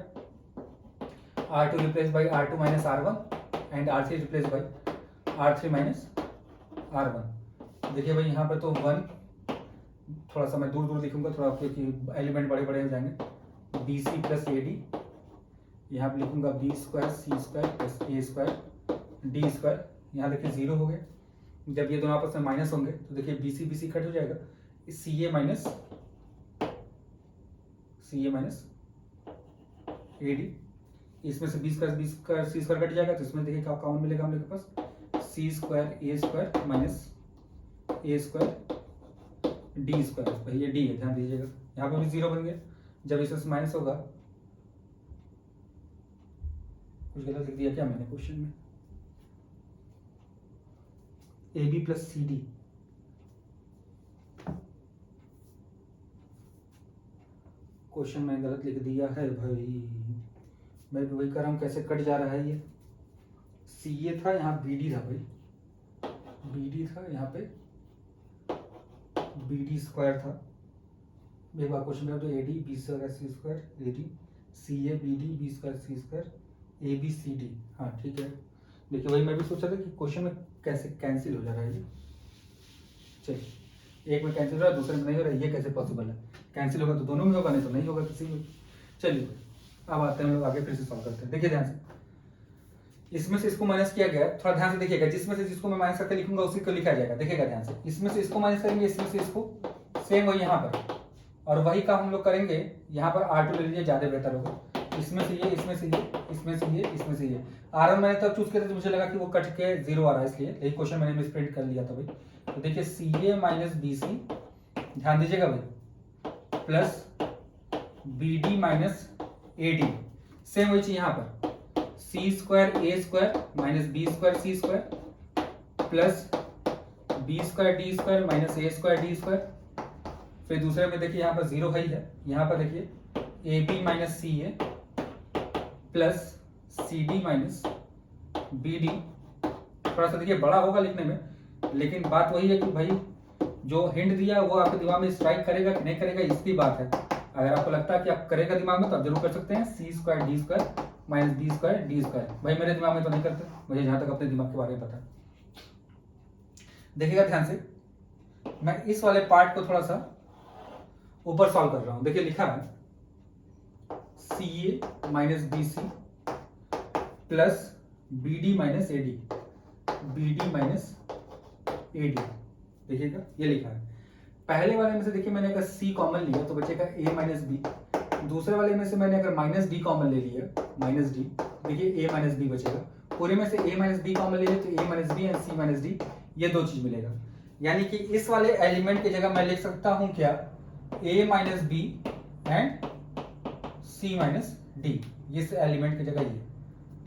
R2 replace by R2 minus R1 and R3 replace by R3 minus R1। देखिए भाई यहाँ पर तो 1 थोड़ा सा मैं दूर दूर लिखूंगा थोड़ा, क्योंकि एलिमेंट बड़े बड़े हो जाएंगे। BC प्लस AD, यहाँ पे लिखूंगा B square C square plus A square D square. यहाँ देखिए 0 हो गया, जब ये दोनों आपस में माइनस होंगे तो देखिए BC कट हो जाएगा, CA माइनस AD, इसमें से B square C square cut जाएगा, तो इसमें देखिए क्या कॉमन मिलेगा हम लोग के पास, C square A square minus A square D square, ये D है ध्यान दीजिएगा। यहाँ पे भी 0 बन गया, जब इसमें से माइनस होगा, कुछ गलत लिख दिया क्या मैंने क्वेश्चन में, AB प्लस CD, क्वेश्चन में गलत लिख दिया है भाई, मैं भी वही कर रहा हूँ, कैसे कट जा रहा है ये। CA था यहाँ BD था भाई, BD था यहाँ पे BD स्क्वायर था, एक बार क्वेश्चन में तो AD B square C square AD CA BD B square C square ABCD, हाँ ठीक है। देखिए वही मैं भी सोचा था कि क्वेश्चन में कैसे कैंसिल हो जा रहा है ये, चलिए एक में कैंसिल हो रहा है दूसरे में नहीं हो रहा है, ये कैसे पॉसिबल है। कैंसिल होगा तो दोनों में होगा, नहीं तो नहीं होगा किसी में। चलिए अब आते हैं हम लोग आगे, फिर से सॉल्व करते हैं। देखिए ध्यान से, इसमें से इसको माइनस किया गया, थोड़ा ध्यान से देखिएगा, जिसमें से जिसको मैं माइनस करके लिखूंगा उसी को लिखा जाएगा। देखिएगा ध्यान से, इसमें से इसको माइनस करेंगे, इसमें से इसको, सेम वही यहाँ पर, और वही काम हम लोग करेंगे यहाँ पर। R2 ले लीजिए, ज़्यादा बेहतर होगा। इसमें से ये, इसमें से ये, इसमें से ये, इसमें से ये। R1 मैंने तब चूज किया था तो मुझे लगा कि वो कट के 0 आ रहा है, इसलिए यही क्वेश्चन मैंने मिस प्रिंट कर लिया था भाई। तो देखिए CA माइनस BC, ध्यान दीजिएगा भाई, plus BD minus AD, same वही चीज यहाँ पर, C square A square minus B square C square plus B square D square minus A square D square. फिर दूसरे में देखिए यहाँ पर 0 है ही है, यहाँ पर देखिए AB minus CA plus CD minus BD। थोड़ा सा देखिए बड़ा होगा लिखने में, लेकिन बात वही है कि भाई जो हिंट दिया वो आपके दिमाग में स्ट्राइक करेगा कि नहीं करेगा, इसकी बात है। अगर आपको लगता है कि आप करेगा दिमाग में तो आप जरूर कर सकते हैं, C square D square minus B square D square. भाई मेरे दिमाग में तो नहीं करते, मुझे जहां तक अपने दिमाग के बारे में पता है। देखिएगा ध्यान से, मैं इस वाले पार्ट को थोड़ा सा ऊपर सॉल्व कर रहा हूं। देखिए लिखा है CA minus BC plus BD minus AD, BD minus AD। देखिएगा ये लिखा है। पहले वाले में से देखिए मैंने अगर C कॉमन लिया तो बचेगा A माइनस B। दूसरे वाले में से मैंने अगर माइनस D कॉमन ले लिया, माइनस D, देखिए A माइनस B बचेगा। पूरे में से A माइनस B कॉमन ले लिया तो A minus B and C minus D, ये दो चीज मिलेगा। यानी कि इस वाले एलिमेंट की जगह मैं लिख सकता हूं क्या, A minus B and C minus D, इस एलिमेंट की जगह ये,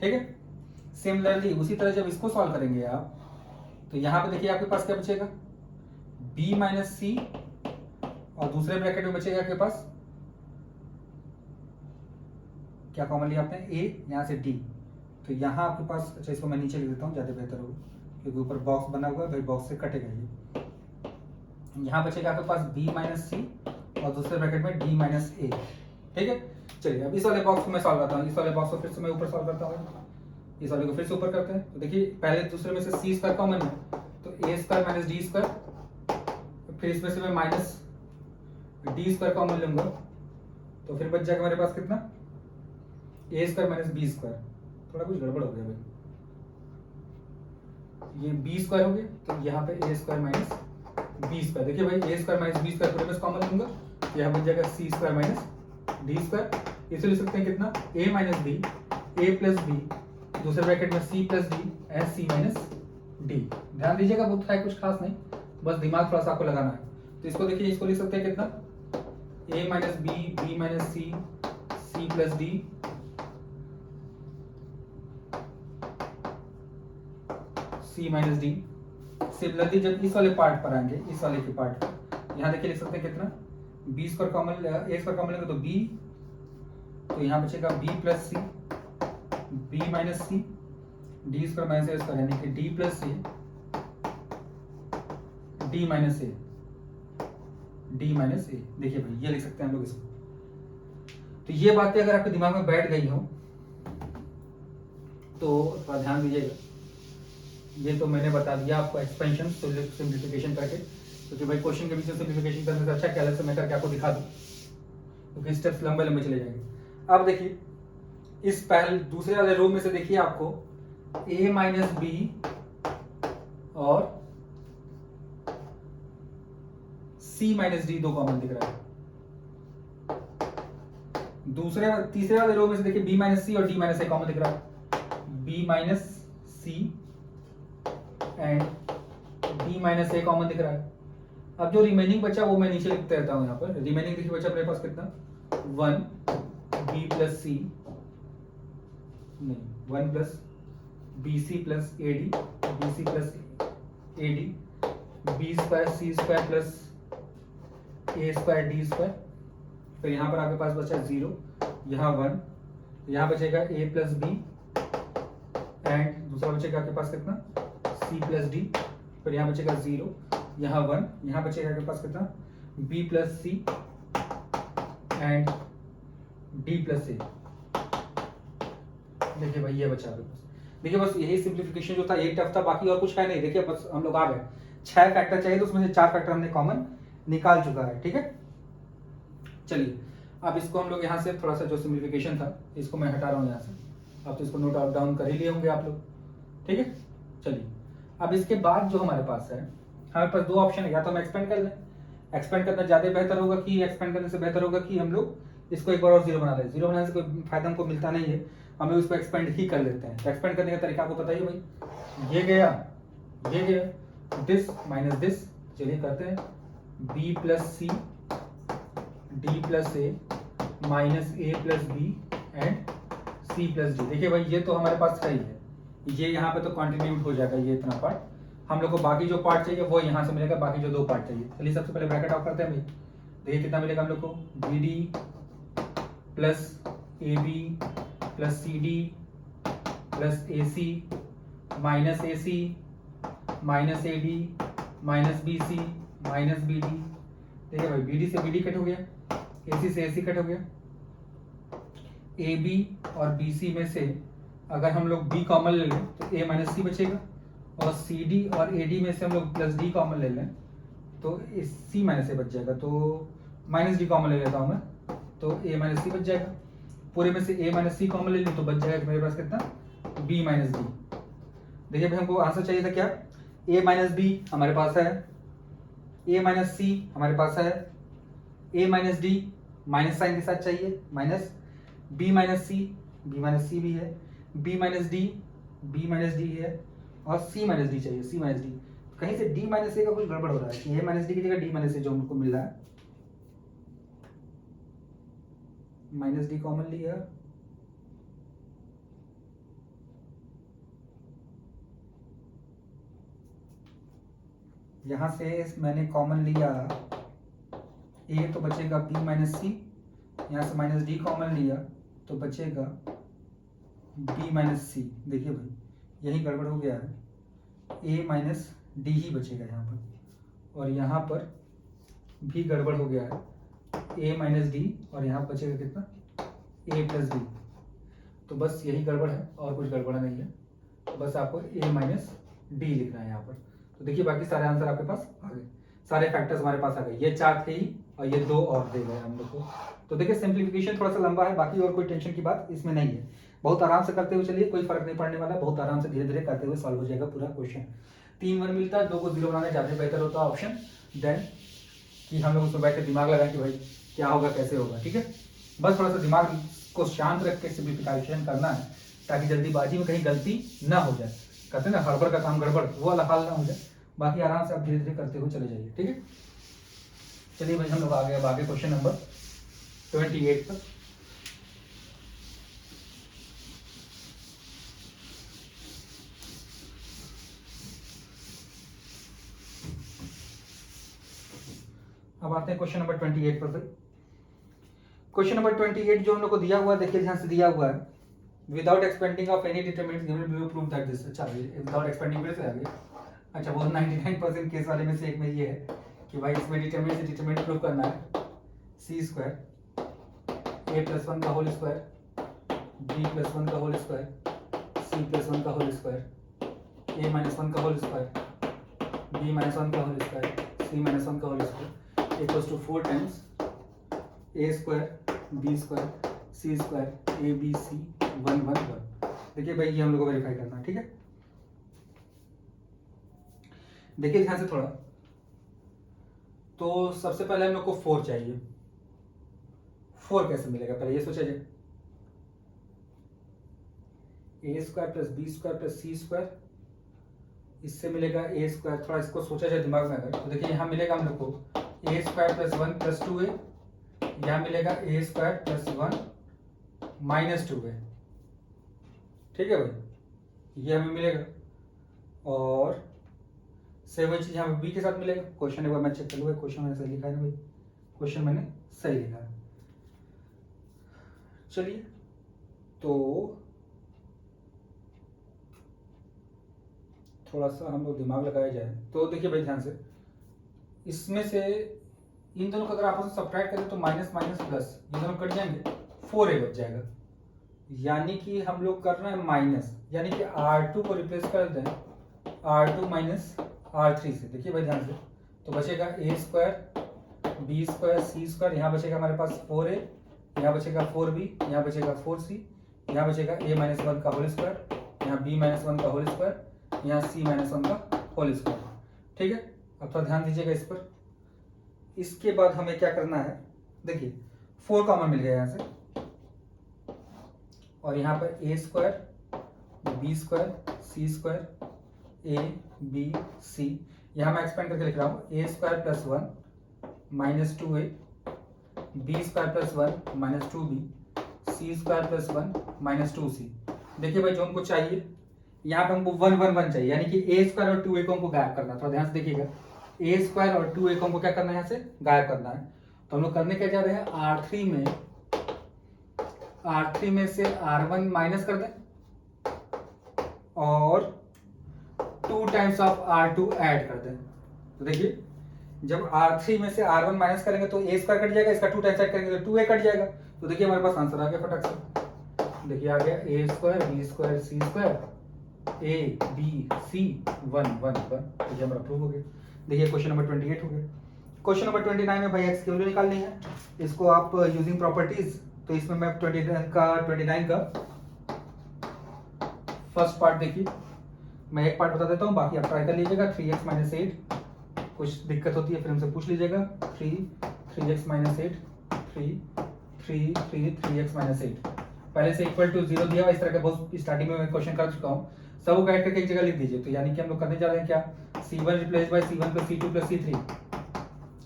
ठीक है। सिमिलरली उसी तरह जब इसको सॉल्व करेंगे आप, तो यहाँ पे देखिए आपके पास क्या बचेगा, B माइनस C, और दूसरे ब्रैकेट में बचेगा आपके पास क्या कॉमन लिया आपने, A, यहाँ से D। तो यहाँ आपके पास, अच्छा इसको मैं नीचे लिख देता हूँ, ज़्यादा बेहतर होगा, क्योंकि ऊपर बॉक्स बना हुआ है, भाई बॉक्स से कटेगा ये। यहाँ बचेगा आपके पास B माइनस C और दूसरे ब्रैकेट में D माइनस A, ठीक है। चलिए अब इस वाले बॉक्स को मैं सॉल्व करता हूँ, इस वाले बॉक्स को फिर से मैं ऊपर सॉल्व करता हूँ, इस वाले को फिर से ऊपर करते हैं। तो देखिए पहले दूसरे में से C स्क्वायर कॉमन है, तो A square minus D square, फिर इसमें से मैं माइनस D स्क्वायर कॉमन लूंगा, तो फिर बच जाएगा मेरे पास कितना, A square minus B square. थोड़ा कुछ गड़बड़ हो गया भाई, ये B स्क्वायर हो गया, तो यहाँ पे A square minus B square. देखिए भाई A square minus B square पूरे में कॉमन लूंगा, यहाँ बच जाएगा C square minus D square. इसे लिख सकते हैं कितना, A minus B, A plus B, दूसरे ब्रैकेट में C plus D and C minus D। ध्यान दीजिएगा, बहुत है कुछ खास नहीं, बस दिमाग थोड़ा सा आपको लगाना है। तो इसको देखिए, इसको लिख सकते हैं कितना, A minus B, B minus C, C plus D, C minus D। Similarly जब इस वाले पार्ट पर आएंगे, इस वाले के पार्ट पर, यहाँ देखिए लिख सकते हैं कितना, B square common, A square common लेंगे तो B, तो यहाँ बचेगा B plus C, B minus C, D square minus A square, यानी कि D plus C, D minus A, D minus A। देखिए भाई ये लिख सकते हैं हम लोग इसको। तो ये बातें अगर आपके दिमाग में बैठ गई हो तो थोड़ा ध्यान दीजिएगा। ये तो मैंने बता दिया आपको एक्सपेंशन सिंप्लीफिकेशन करके, क्योंकि भाई क्वेश्चन के बीच में सिंप्लीफिकेशन करने से अच्छा क्या अलग से मैं करके आपको दिखा दूं, क्योंकि स्टेप्स लंबे लंबे चले जाएंगे। अब देखिए इस पहले दूसरे वाले रो में से देखिए आपको A माइनस B और C माइनस D दो कॉमन दिख रहा है। तीसरे वाले रो में से देखिए B माइनस C और D माइनस A कॉमन दिख रहा है, B minus C and D minus A common दिख रहा है। अब जो रिमेनिंग बचा वो मैं नीचे लिखते रहता हूँ। यहाँ पर रिमेनिंग देखिए बचा मेरे पास कितना, 1 B प्लस C, नहीं 1 plus BC plus AD, BC plus AD, B square C square plus A square D square. फिर यहाँ पर आपके पास बचा 0, यहाँ 1, यहाँ बचेगा A प्लस B एंड दूसरा बचेगा आपके पास कितना, C प्लस D। फिर यहाँ बचेगा 0, यहाँ 1, यहाँ बचेगा आपके पास कितना, B plus C and D plus A। देखिए भाई ये बचा आपके पास। देखिए बस यही सिंप्लीफिकेशन जो था, यही टफ था, बाकी और कुछ है नहीं। देखिए बस हम लोग आ गए, 6 फैक्टर चाहिए तो उसमें से 4 फैक्टर हमने कॉमन निकाल चुका है, ठीक है। चलिए अब इसको हम लोग यहाँ से थोड़ा सा जो सिम्प्लीफिकेशन था इसको मैं हटा रहा हूँ यहाँ से। अब तो इसको नोट आउट डाउन कर ही लिए होंगे आप लोग, ठीक है। चलिए अब इसके बाद जो हमारे पास है, हमारे पास दो ऑप्शन है, या तो हम एक्सपेंड कर लें, एक्सपेंड करना ज़्यादा बेहतर होगा कि एक्सपेंड करने से बेहतर होगा कि हम लोग इसको एक बार और जीरो बना लें। जीरो बनाने से कोई फायदा हमको मिलता नहीं है, हम लोग इसको एक्सपेंड ही कर लेते हैं। तो एक्सपेंड करने का तरीका आपको बताइए भाई, ये गया दिस माइनस दिस, चलिए करते हैं b plus c d plus a minus a plus b and c plus d. देखिए भाई ये तो हमारे पास है ही है, ये यहाँ पे तो कंटिन्यूड हो जाएगा ये इतना पार्ट। हम लोग को बाकी जो पार्ट चाहिए वो यहाँ से मिलेगा, बाकी जो दो पार्ट चाहिए। चलिए सबसे पहले ब्रैकेट ऑफ करते हैं भाई, देखिए कितना मिलेगा हम लोग को, b d plus a B plus c d plus A c minus a c minus a d minus b c minus b d. देखिए भाई बी डी से बी डी कट हो गया, ए सी से ए सी कट हो गया, ए बी और B C में से अगर हम लोग b कॉमन ले लें तो a माइनस सी बचेगा, और सी डी और ए डी में से हम लोग प्लस डी कॉमन ले लें तो c माइनस ए बच जाएगा। तो माइनस डी कॉमन ले लेता हूँ मैं, तो a माइनस सी बच जाएगा। पूरे में से a माइनस सी कॉमन ले लूँ तो बच जाएगा मेरे पास कितना, b माइनस डी। देखिए भाई हमको आंसर चाहिए था क्या, a माइनस बी हमारे पास है, a माइनस सी हमारे पास है, a minus d minus sign के साथ चाहिए, माइनस b माइनस सी भी है, b माइनस डी है, और c माइनस डी चाहिए, c माइनस डी। कहीं से d माइनस ए का कुछ गड़बड़ हो रहा है कि a माइनस डी की जगह d माइनस ए जो हमको मिल रहा है, माइनस डी कॉमन लिया, यहां से मैंने कॉमन लिया a तो बचेगा b माइनस सी, यहाँ से माइनस डी कॉमन लिया तो बचेगा b माइनस सी। देखिए भाई यही गड़बड़ हो गया है, a माइनस डी ही बचेगा यहाँ पर, और यहाँ पर भी गड़बड़ हो गया है, a माइनस डी, और यहाँ बचेगा कितना, a प्लस डी। तो बस यही गड़बड़ है और कुछ गड़बड़ नहीं है, तो बस आपको a माइनस डी लिखना है यहाँ पर। तो देखिए बाकी सारे आंसर आपके पास आ गए, सारे फैक्टर्स हमारे पास आ गए, ये चार थे ही और ये दो और दे गए हम लोग को। तो देखिए सिंप्लीफिकेशन थोड़ा सा लंबा है, बाकी और कोई टेंशन की बात इसमें नहीं है, बहुत आराम से करते हुए चलिए, कोई फर्क नहीं पड़ने वाला, बहुत आराम से धीरे धीरे करते हुए सॉल्व हो जाएगा पूरा क्वेश्चन। 3 1 मिलता है, 2 को 0 बनाने ज़्यादा बेहतर होता है ऑप्शन देन कि हम लोग उसमें बैठ के दिमाग लगाएं कि भाई क्या होगा कैसे होगा, ठीक है। बस थोड़ा सा दिमाग को शांत रख के सिंप्लीफिकेशन करना है, ताकि जल्दीबाजी में कहीं गलती ना हो जाए, कहते हैं ना हड़बड़ का काम गड़बड़, वो वाला हाल ना हो जाए। बाकी आराम से आप धीरे धीरे करते हुए चले जाइए, ठीक है। चलिए भाई हम लोग आ गए अब आगे क्वेश्चन नंबर 28 पर। अब आते हैं क्वेश्चन नंबर 28 पर। क्वेश्चन नंबर 28 जो हम लोग को दिया हुआ है, देखिए ध्यान से दिया हुआ है, without expanding of any determinant given below prove that this. अच्छा विदाउट एक्सपेंडिंग से आ गया। अच्छा वो 99% केस वाले में से एक में ये है कि भाई इसमें डिटरमिनेंट से डिटरमिनेंट प्रूव करना है, सी स्क्वायर ए प्लस 1 का होल स्क्वायर बी प्लस 1 का होल स्क्वायर सी प्लस 1 का होल स्क्वायर ए माइनस 1 का होल स्क्वायर बी माइनस 1 का होल स्क्वायर सी माइनस 1 का whole square equals to 4 times a square b square c square a b c 1 1 1। देखिए भाई ये हम लोग को वेरीफाई करना है, ठीक है। देखिए ध्यान से थोड़ा, तो सबसे पहले हम लोग को 4 चाहिए। 4 कैसे मिलेगा पहले ये सोचा जाए, a square plus b square plus c square, इससे मिलेगा ए स्क्वायर। थोड़ा इसको सोचा जाए दिमाग में अगर, तो देखिए यहाँ मिलेगा हम लोग को ए स्क्वायर प्लस 1 प्लस 2 ए, यहाँ मिलेगा ए स्क्वायर प्लस 1 माइनस 2 ए, ठीक है भाई ये हमें मिलेगा। और सेम वही चीज यहाँ बी के साथ मिलेगा। क्वेश्चन एक बार मैं चेक कर लूँगा, क्वेश्चन मैंने सही लिखा है ना भाई, क्वेश्चन मैंने सही लिखा है। चलिए तो थोड़ा सा हम लोग दिमाग लगाया जाए, तो देखिए भाई ध्यान से, इसमें से इन दोनों को अगर आपस में सब्ट्रैक्ट करें तो माइनस माइनस प्लस ये दोनों कट जाएंगे, 4a बच जाएगा। यानी कि हम लोग कर रहे हैं माइनस, यानी कि R2 को रिप्लेस कर दें R2 माइनस R3 से। देखिए भाई ध्यान से, तो बचेगा ए square b square c square, यहाँ बचेगा हमारे पास 4a, यहाँ बचेगा 4b, यहाँ बचेगा 4c, यहाँ बचेगा a माइनस 1 का होल स्क्वायर, यहाँ b माइनस 1 का होल स्क्वायर, यहाँ c माइनस 1 का होल स्क्वायर। ठीक है, अब थोड़ा ध्यान दीजिएगा इस पर। इसके बाद हमें क्या करना है, देखिए 4 कॉमन मिल गया यहाँ से, और यहाँ पर a square b square c square a b c, यहाँ मैं एक्सपेंड करके लिख रहा हूँ a square plus 1 minus 2a, b square plus 1 minus 2b, c square plus 1 minus 2c। देखिए भाई जो हमको चाहिए यहाँ पे हमको 1 1 1 चाहिए, यानी कि ए स्क्वायर और 2a को हमको गायब करना है। थोड़ा ध्यान से देखिएगा, ए स्क्वायर और 2a को हमको क्या करना है, यहाँ से गायब करना है। तो हम लोग करने क्या जा रहे हैं, R3 में से R1 माइनस कर दें और 2 टाइम्स ऑफ R2 ऐड कर दें। तो देखिए जब R3 में से R1 माइनस करेंगे तो a स्क्वायर कट जाएगा, इसका 2 टाइम्स ऐड करेंगे तो 2a कट जाएगा। तो देखिए हमारे पास आंसर आ गया फटाक से, देखिए आ गया a square b square c square a b c 1 1 1। देखिए हमारा प्रूव हो गया। देखिए क्वेश्चन नंबर 28 हो गया। क्वेश्चन नंबर 29 में भाई एक्स की वैल्यू निकालनी है, इसको आप यूजिंग प्रॉपर्टीज, तो इसमें मैं 29 का फर्स्ट पार्ट देखिए, मैं एक पार्ट बता देता हूँ, बाकी आप ट्राई कर लीजिएगा। 3x माइनस 8, कुछ दिक्कत होती है फिर हमसे पूछ लीजिएगा। 3x माइनस 8 3x माइनस 8, पहले से इक्वल टू 0 दिया हुआ, इस तरह का बहुत स्टार्टिंग में मैं क्वेश्चन कर चुका हूँ, सब ऐड करके एक जगह लिख दीजिए। तो यानी कि हम लोग करने जा रहे हैं क्या, c1 replace by c1 plus c2 plus c3।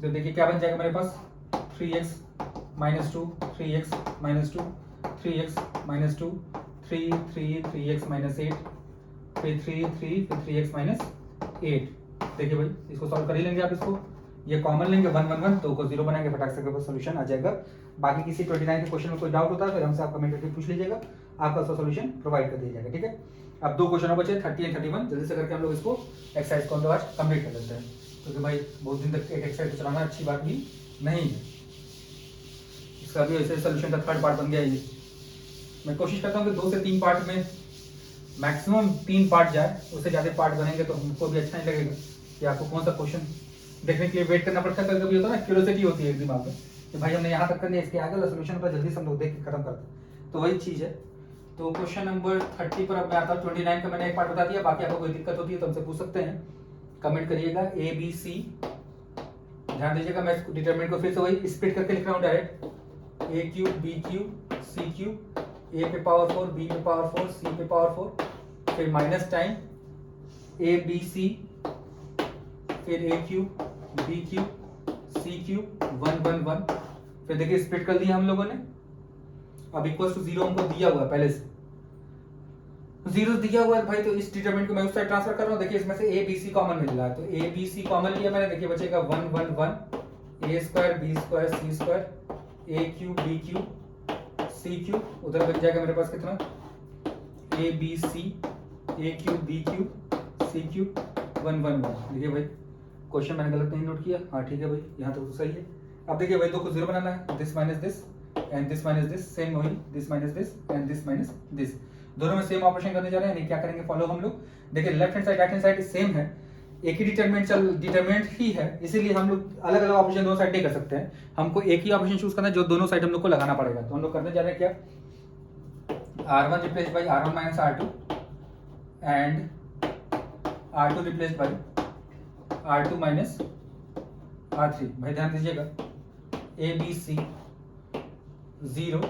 तो देखिए क्या बन जाएगा मेरे पास, 3x minus 2 3x minus 2 3x minus 2 3x minus 8 फिर 3 फिर 3x माइनस 8। देखिए भाई इसको सॉल्व कर ही लेंगे आप, इसको ये कॉमन लेंगे 1 1 1, तो को 0 बनाएंगे, फटाक से सोल्यूशन आ जाएगा। बाकी किसी 29 के क्वेश्चन में कोई डाउट होता है फिर हमसे आप कमेंट करके पूछ लीजिएगा, आपका उसका सोल्यूशन प्रोवाइड कर दिया जाएगा। ठीक है, अब 2 क्वेश्चन बचे 30 एंड 31, जल्दी से करके हम लोग इसको एक्सरसाइज को आज कंप्लीट कर लेते हैं, क्योंकि भाई बहुत दिन तक एक एक्सरसाइज को चलाना अच्छी बात भी नहीं है। इसका भी ऐसे सोल्यूशन का थर्ड पार्ट बन गया ये। मैं कोशिश करता हूँ कि 2 से 3 पार्ट में मैक्सिमम 3 पार्ट जाए, उससे ज़्यादा पार्ट बनेंगे तो हमको भी अच्छा नहीं लगेगा कि आपको कौन सा क्वेश्चन देखने के लिए वेट करना पड़ता है। कभी कभी होता है ना, क्यूरियोसिटी होती है एक दिमाग में कि भाई हमने यहाँ तक कर लिया, इसके आगे वाला सोल्यूशन पर जल्दी से हम लोग देख के खत्म करते हैं, तो वही चीज़ है। तो क्वेश्चन नंबर 30 पर अब मैं आता हूँ। 29 का मैंने एक पार्ट बता दिया, बाकी आपको कोई दिक्कत होती है तो हमसे पूछ सकते हैं, कमेंट करिएगा। ए बी सी, ध्यान दीजिएगा मैं डिटरमिनेंट को फिर से वही स्प्लिट करके लिख रहा हूँ direct, a cube b cube c cube, a पे पावर 4 बी पे पावर 4 सी पे पावर 4, फिर minus time a b c, फिर a cube b cube c cube 1 1 1, फिर देखिए स्प्लिट कर दिया हम लोगों ने। अब इक्वल टू 0 हमको दिया हुआ है, पहले से 0 दिया हुआ है भाई, तो इस डिटरमिनेंट को मैं उस साइड ट्रांसफर कर रहा हूँ। देखिए इसमें से ए बी सी कॉमन मिल रहा है, तो ए बी सी कॉमन लिया मैंने, देखिए बचेगा 1 1 1, a square b square c square a cube b cube c cube, उधर बच जाएगा मेरे पास कितना, a b c a cube b cube c cube 1 1 1। देखिए भाई क्वेश्चन मैंने गलत नहीं नोट किया, हाँ ठीक है भाई, यहाँ तक तो सही है। अब देखिए भाई 2 को 0 बनाना है, this minus this and this minus this, same वही this minus this and this minus this, दोनों में सेम ऑपरेशन करने जा रहे हैं। क्या करेंगे फॉलो हम लोग, देखिए left hand side right hand side same है, एक ही डिटरमिनेंट ही है, इसीलिए हम लोग अलग अलग ऑपरेशन दोनोसाइड नहीं कर सकते हैं, हमको एक ही ऑपरेशन चूज करना है जो दोनों साइड हम लोग को लगाना पड़ेगा। तो हम लोग करने जा रहे हैं क्या, R1 replace by R1 minus R2 and R2 replace by R2 minus R3। भाई ध्यान दीजिएगा, a b c 0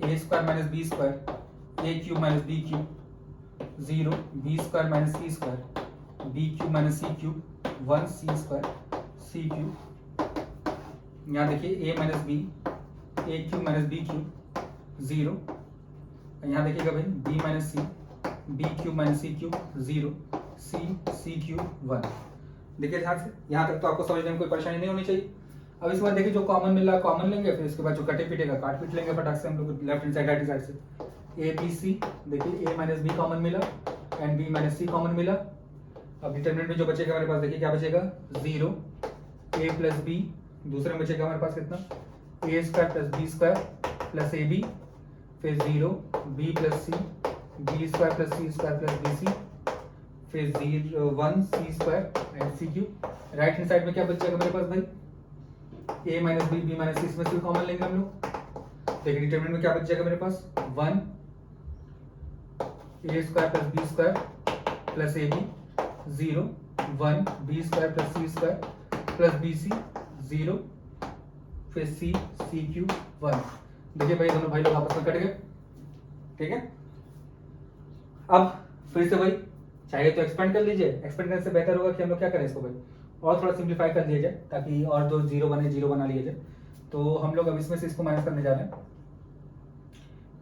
a square minus b square a cube minus b cube 0 b square minus c square b cube minus c cube 1 c square c cube. यहाँ देखिए a minus b a cube minus b cube 0, यहाँ देखिएगा भाई b minus c b cube minus c cube 0 सी cube 1। देखिए ध्यान से, यहाँ तक तो आपको समझने में कोई परेशानी नहीं होनी चाहिए। अब इसके बाद देखिए जो कॉमन मिल रहा है कॉमन लेंगे, फिर इसके बाद जो कटे पीटेगा काट पीट लेंगे फटाक से हम लोग left hand side right hand side से। ए बी सी, देखिए ए माइनस बी कॉमन मिला and b minus c common मिला। अब डिटरमिनेंट में जो बचेगा हमारे पास, देखिए क्या बचेगा 0 ए प्लस बी, दूसरे में बचेगा हमारे पास कितना, a square plus b square plus a b, फिर 0 b plus c b square plus c square plus B c, फिर 0 1 c square and c cube. Right hand side में क्या बचेगा मेरे पास भाई, a minus b, b minus c, इसमें से कॉमन लेंगे हम लोग। देखिए डिटरमिनेंट में क्या बच जाएगा मेरे पास, 1 a square plus b square plus a b, 0 1 b square plus c square plus B c, 0 फिर सी सी क्यू 1। देखिए भाई दोनों भाई लोग आपस में कट गए, ठीक है। अब फिर से भाई चाहिए तो एक्सपेंड कर लीजिए, एक्सपेंड करने से बेहतर होगा कि हम लोग क्या करें इसको भाई और थोड़ा सिंप्लीफाई कर लिया जाए, ताकि और दो जीरो बने, जीरो बना लिया जाए। तो हम लोग अब इसमें से इसको माइनस करने जा रहे हैं,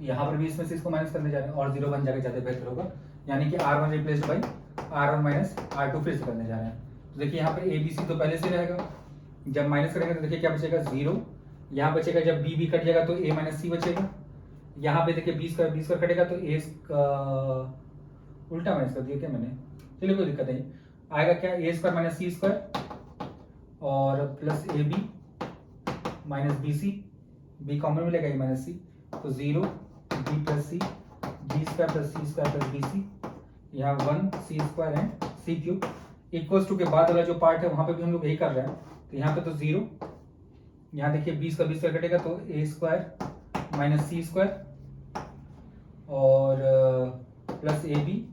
यहाँ पर भी इसमें से इसको माइनस करने जा रहे हैं और जीरो बन जाएगा, ज़्यादा बेहतर होगा। यानी कि R1 replace by R1 minus R2 फिर से करने जा रहे हैं। तो देखिए यहाँ पर ए बी सी तो पहले से रहेगा, जब माइनस करेंगे तो देखिए क्या बचेगा, 0 यहाँ बचेगा, जब बी कट जाएगा तो ए माइनस सी बचेगा। यहाँ पे देखिए बी स्क्वायर कटेगा तो ए उल्टा माइनस कर दिया क्या मैंने, चलिए कोई दिक्कत नहीं, आएगा क्या, a square minus c square और plus a b minus b c, b common मिलेगा ए माइनस सी, तो 0 b plus c, b square plus c square plus B c, यहाँ 1 c square and c cube. Equals to के बाद वाला जो part है वहाँ पे भी हम लोग यही कर रहे हैं, तो यहाँ पे तो 0, यहाँ देखिए 20 का 20 स्क्वायर कटेगा तो a square minus c square और plus a b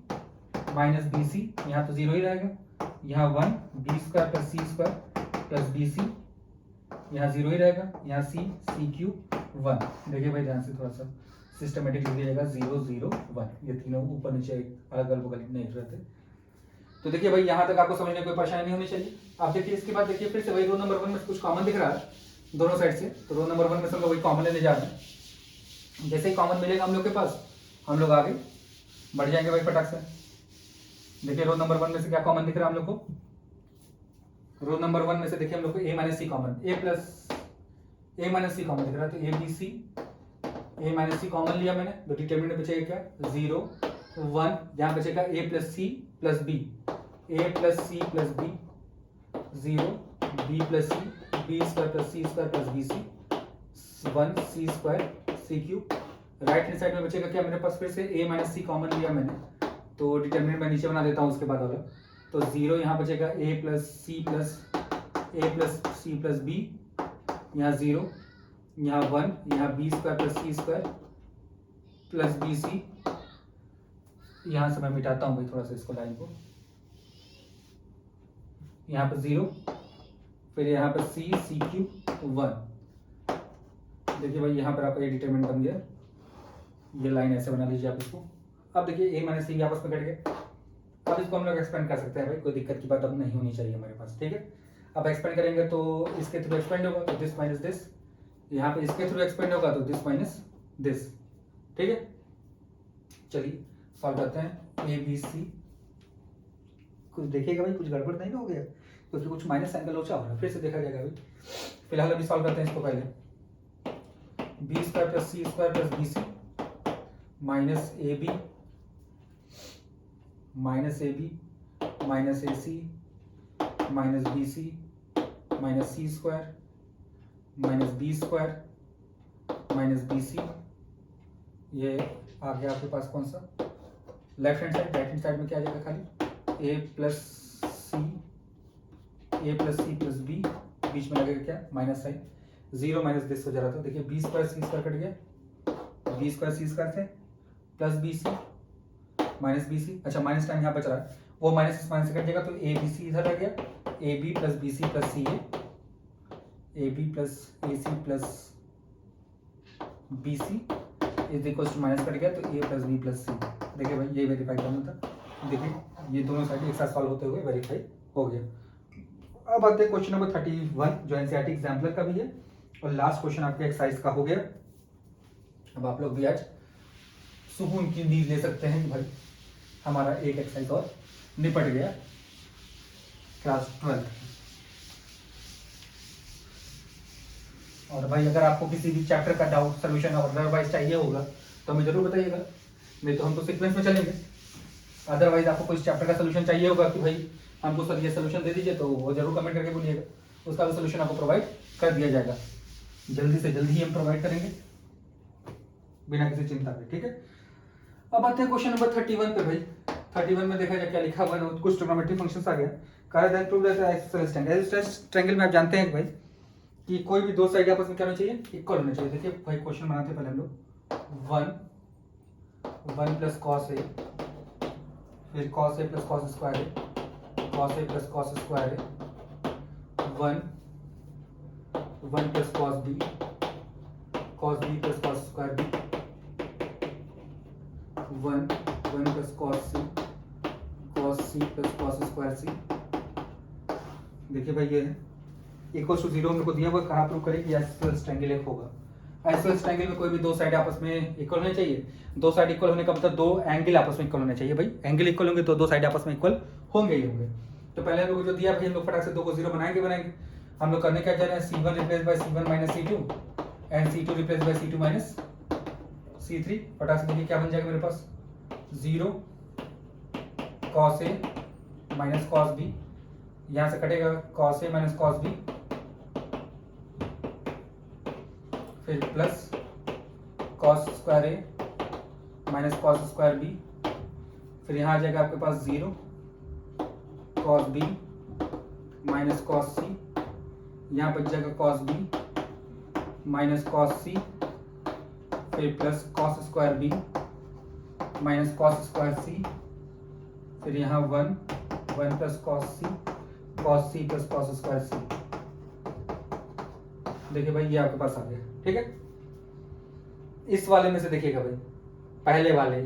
minus b c, यहाँ तो 0 ही रहेगा, यहाँ 1 b square plus c square plus B c, यहाँ 0 ही रहेगा, यहाँ सी सी क्यूब 1। देखिए भाई ध्यान से थोड़ा सा सिस्टमेटिक लिख लीजिएगा, 0 0 1, ये तीनों ऊपर नीचे अलग बगल नहीं रहते। तो देखिए भाई यहाँ तक आपको समझने में कोई परेशानी नहीं होनी चाहिए। आप देखिए इसके बाद देखिए फिर से वही रो नंबर 1 में कुछ कॉमन दिख रहा है दोनों साइड से, तो रो नंबर 1 में से हम लोग वही कॉमन लेने जा रहे हैं। जैसे ही कॉमन मिलेगा हम लोग के पास, हम लोग आगे बढ़ जाएंगे भाई फटाक से। देखिए रो नंबर 1 में से क्या कॉमन दिख रहा है हम लोग को, रो नंबर 1 में से देखिए हम लोग को a minus c common, a minus c common दिख रहा है, तो a b c, a minus c common लिया मैंने, तो डिटरमिनेंट बचेगा क्या, 0 1, यहाँ बचेगा a plus c plus b, a plus c plus b, 0 b plus c, b square plus c square plus B c, 1 c square c cube. Right hand side में बचेगा क्या मेरे पास, फिर से ए माइनस सी कॉमन लिया मैंने, तो determinant मैं नीचे बना देता हूँ उसके बाद वाला, तो 0 यहाँ बचेगा a plus c plus B, यहाँ 0, यहाँ 1, यहाँ b square plus c square plus B c, यहाँ से मैं मिटाता हूँ भाई थोड़ा सा इसको, लाइन को, यहाँ पर 0, फिर यहाँ पर सी सी क्यूब 1। देखिए भाई यहाँ पर आपका ये डिटरमिनेंट बन गया, ये लाइन ऐसे बना लीजिए आप इसको। अब देखिए ए माइनस सी आपस में कट गए, अब इसको हम लोग एक्सपेंड कर सकते हैं भाई, कोई दिक्कत की बात अब नहीं होनी चाहिए हमारे पास, ठीक है। अब एक्सपेंड करेंगे तो इसके थ्रू एक्सपेंड होगा तो दिस माइनस दिस, यहाँ पे इसके थ्रू एक्सपेंड होगा तो दिस माइनस दिस, ठीक है। चलिए सॉल्व करते हैं, ए बी सी, कुछ देखिएगा भाई कुछ गड़बड़ नहीं ना हो गया, क्योंकि कुछ माइनस एंगल लोचा हो रहा है, फिर से देखा जाएगा भाई। फिलहाल अभी सॉल्व करते हैं इसको, पहले b square plus c square plus B c minus a b minus a c minus b c minus c square minus b square minus b c, ये आ गया आपके पास कौन सा, left hand side. Right hand side में क्या आ जाएगा, खाली a plus c plus b, बीच में लगेगा क्या, माइनस साइन, 0 माइनस दिस हो जा रहा था। देखिए b square c square cut गया, बी स्क्वायर सी स्क्वायर से plus B c minus b c, अच्छा माइनस टाइम यहाँ बच रहा है, वो माइनस इस माइनस से कट जाएगा, तो ए बी सी इधर रह गया, A B plus B C plus C A B plus A C plus B C is equals to minus cut गया, तो A plus B plus C. देखिए भाई ये वेरीफाई करना था, देखिए ये दोनों साइड एक साथ सॉल्व होते हुए वेरीफाई हो गया। अब आते हैं क्वेश्चन नंबर 31 जो एनसीईआरटी एग्जाम्पलर का भी है और लास्ट क्वेश्चन आपके एक्सरसाइज का हो गया। अब आप लोग भी आज सुकून की नींद ले सकते हैं कि भाई हमारा एक एक्सरसाइज और निपट गया क्लास 12। और भाई अगर आपको किसी भी चैप्टर का डाउट सोल्यूशन अदरवाइज चाहिए होगा तो हमें जरूर बताइएगा, नहीं तो हम तो सीक्वेंस में चलेंगे। अदरवाइज आपको कोई चैप्टर का सोल्यूशन चाहिए होगा कि भाई हमको सर ये सोल्यूशन दे दीजिए, तो वो जरूर कमेंट करके बोलिएगा, उसका भी सोल्यूशन आपको प्रोवाइड कर दिया जाएगा, जल्दी से जल्दी ही हम प्रोवाइड करेंगे बिना किसी चिंता के, ठीक है। अब आते हैं क्वेश्चन नंबर 31 पे। भाई 31 में देखा जाए क्या लिखा हुआ है, कुछ ट्रिग्नोमेट्रिक फंक्शंस आ गया। ट्रायंगल में आप जानते हैं भाई कि कोई भी दो साइड आपस में क्या होना चाहिए, इक्वल होना चाहिए। देखिए भाई क्वेश्चन बनाते हैं पहले हम लोग, 1 प्लस कॉस ए, फिर cos a plus cos square a, cos a plus cos square a, 1 plus cos b plus cos square b, 1 plus cos c plus cos square c. देखिए भाई ये है इक्वल टू 0 मेरे को दिया हुआ, कहाँ प्रूव करें कि आइसोसेलेस ट्रायंगल एक होगा। आइसोसेलेस ट्रायंगल में कोई भी दो साइड आपस में इक्वल होने चाहिए। दो साइड इक्वल होने का मतलब दो एंगल आपस में इक्वल होने चाहिए। भाई एंगल इक्वल होंगे तो दो साइड आपस में इक्वल होंगे ही होंगे। तो पहले हम लोग जो दिया भाई हम लोग फटाक से 2 को 0 बनाएंगे। हम लोग करने क्या जा रहे हैं, C1 replace by C1 minus C2 and C2 replace by C2 minus C3। फटाक से देखिए क्या बन जाएगा मेरे पास, 0 cos A minus cos B, यहाँ से कटेगा cos A minus cos B, फिर plus cos square A minus cos square B, फिर यहाँ आ जाएगा आपके पास 0 cos B minus cos C, यहाँ बच जाएगा cos B minus cos C, फिर plus cos square B minus cos square C, फिर यहाँ 1 plus cos C plus cos square C। देखिए भाई ये आपके पास आ गया, ठीक है। इस वाले में से देखिएगा भाई, पहले वाले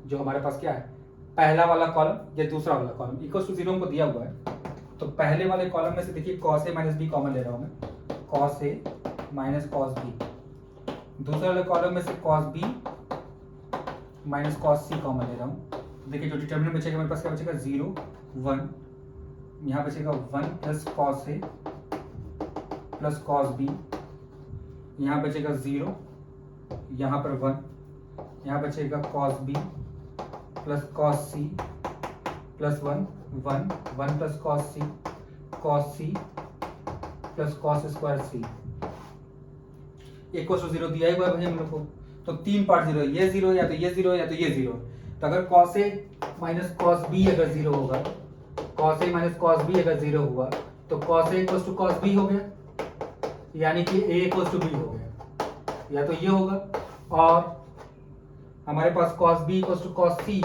जो हमारे पास क्या है, पहला वाला कॉलम या दूसरा वाला कॉलम इक्वल टू 0 हमको दिया हुआ है। तो पहले वाले कॉलम में से देखिए cos A minus B common ले रहा हूं मैं, cos A minus cos B। दूसरे वाले कॉलम में से cos B minus cos C common ले रहा हूं। देखिए जो डिटर्मिनेंट बचेगा मेरे पास क्या बचेगा, 0 1, यहाँ बचेगा 1 plus cos A plus cos B, यहाँ बचेगा 0, यहाँ पर 1, यहाँ बचेगा cos B plus cos C plus 1 plus cos C plus cos square C equal to 0 दिया हुआ है भाई हम लोग को। तो तीन पार्ट 0 है, ये 0 या तो ये 0 या तो ये 0। तो अगर cos A minus cos B अगर 0 होगा, cos A minus cos B अगर 0 हुआ तो cos A equal to cos B हो गया, यानी कि A इक्वल टू B हो गया, या तो ये होगा। और हमारे पास cos B equal to cos C,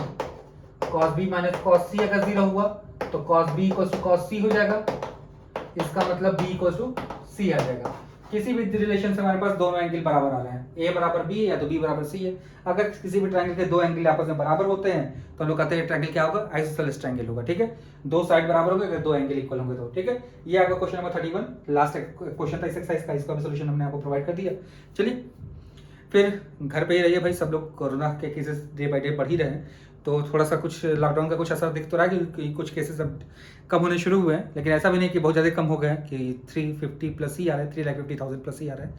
cos B minus cos C अगर 0 हुआ तो cos B equal to cos C हो जाएगा, इसका मतलब B इक्वल टू C आ जाएगा। किसी भी रिलेशन से हमारे पास दोनों एंगल बराबर आ रहे हैं, A बराबर B है या तो B बराबर C है। अगर किसी भी ट्रायंगल के दो एंगल आपस में बराबर होते हैं तो हम लोग कहते हैं ट्रायंगल क्या होगा, आइसोसेलेस ट्रायंगल होगा, ठीक है। दो साइड बराबर होंगे अगर दो एंगल इक्वल होंगे तो, ठीक है। ये आपका क्वेश्चन नंबर 31 लास्ट क्वेश्चन था इस एक्सरसाइज का, इसका भी सॉल्यूशन हमने आपको प्रोवाइड कर दिया। चलिए फिर घर पे ही रहिए भाई, सब लोग कोरोना के केसेस डे बाय डे बढ़ ही रहे हैं, तो थोड़ा सा कुछ लॉकडाउन का कुछ असर दिख तो रहा है कि कुछ केसेस अब कम होने शुरू हुए हैं, लेकिन ऐसा भी नहीं कि बहुत ज़्यादा कम हो गए हैं कि 350 प्लस ही आ रहे हैं, 350,000 प्लस ही आ रहे हैं।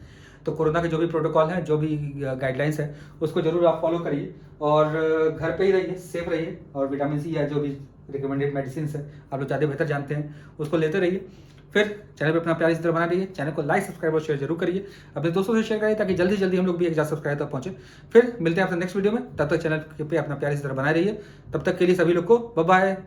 तो कोरोना के जो भी प्रोटोकॉल हैं, जो भी गाइडलाइंस है, उसको जरूर आप फॉलो करिए और घर पे ही रहिए, सेफ रहिए, और विटामिन सी या जो भी रिकमेंडेड मेडिसिन है आप लोग ज़्यादा बेहतर जानते हैं, उसको लेते रहिए। फिर चैनल पे अपना प्यार इस तरह बना रहिए, चैनल को लाइक सब्सक्राइब और शेयर जरूर करिए, अपने दोस्तों से शेयर करिए ताकि जल्दी जल्दी हम लोग भी 1000 सब्सक्राइबर तक पहुंचे। फिर मिलते हैं आपसे नेक्स्ट वीडियो में, तब तक चैनल पे अपना प्यार इस तरह बनाए रहिए। तब तक के लिए सभी लोग को बाय बाय।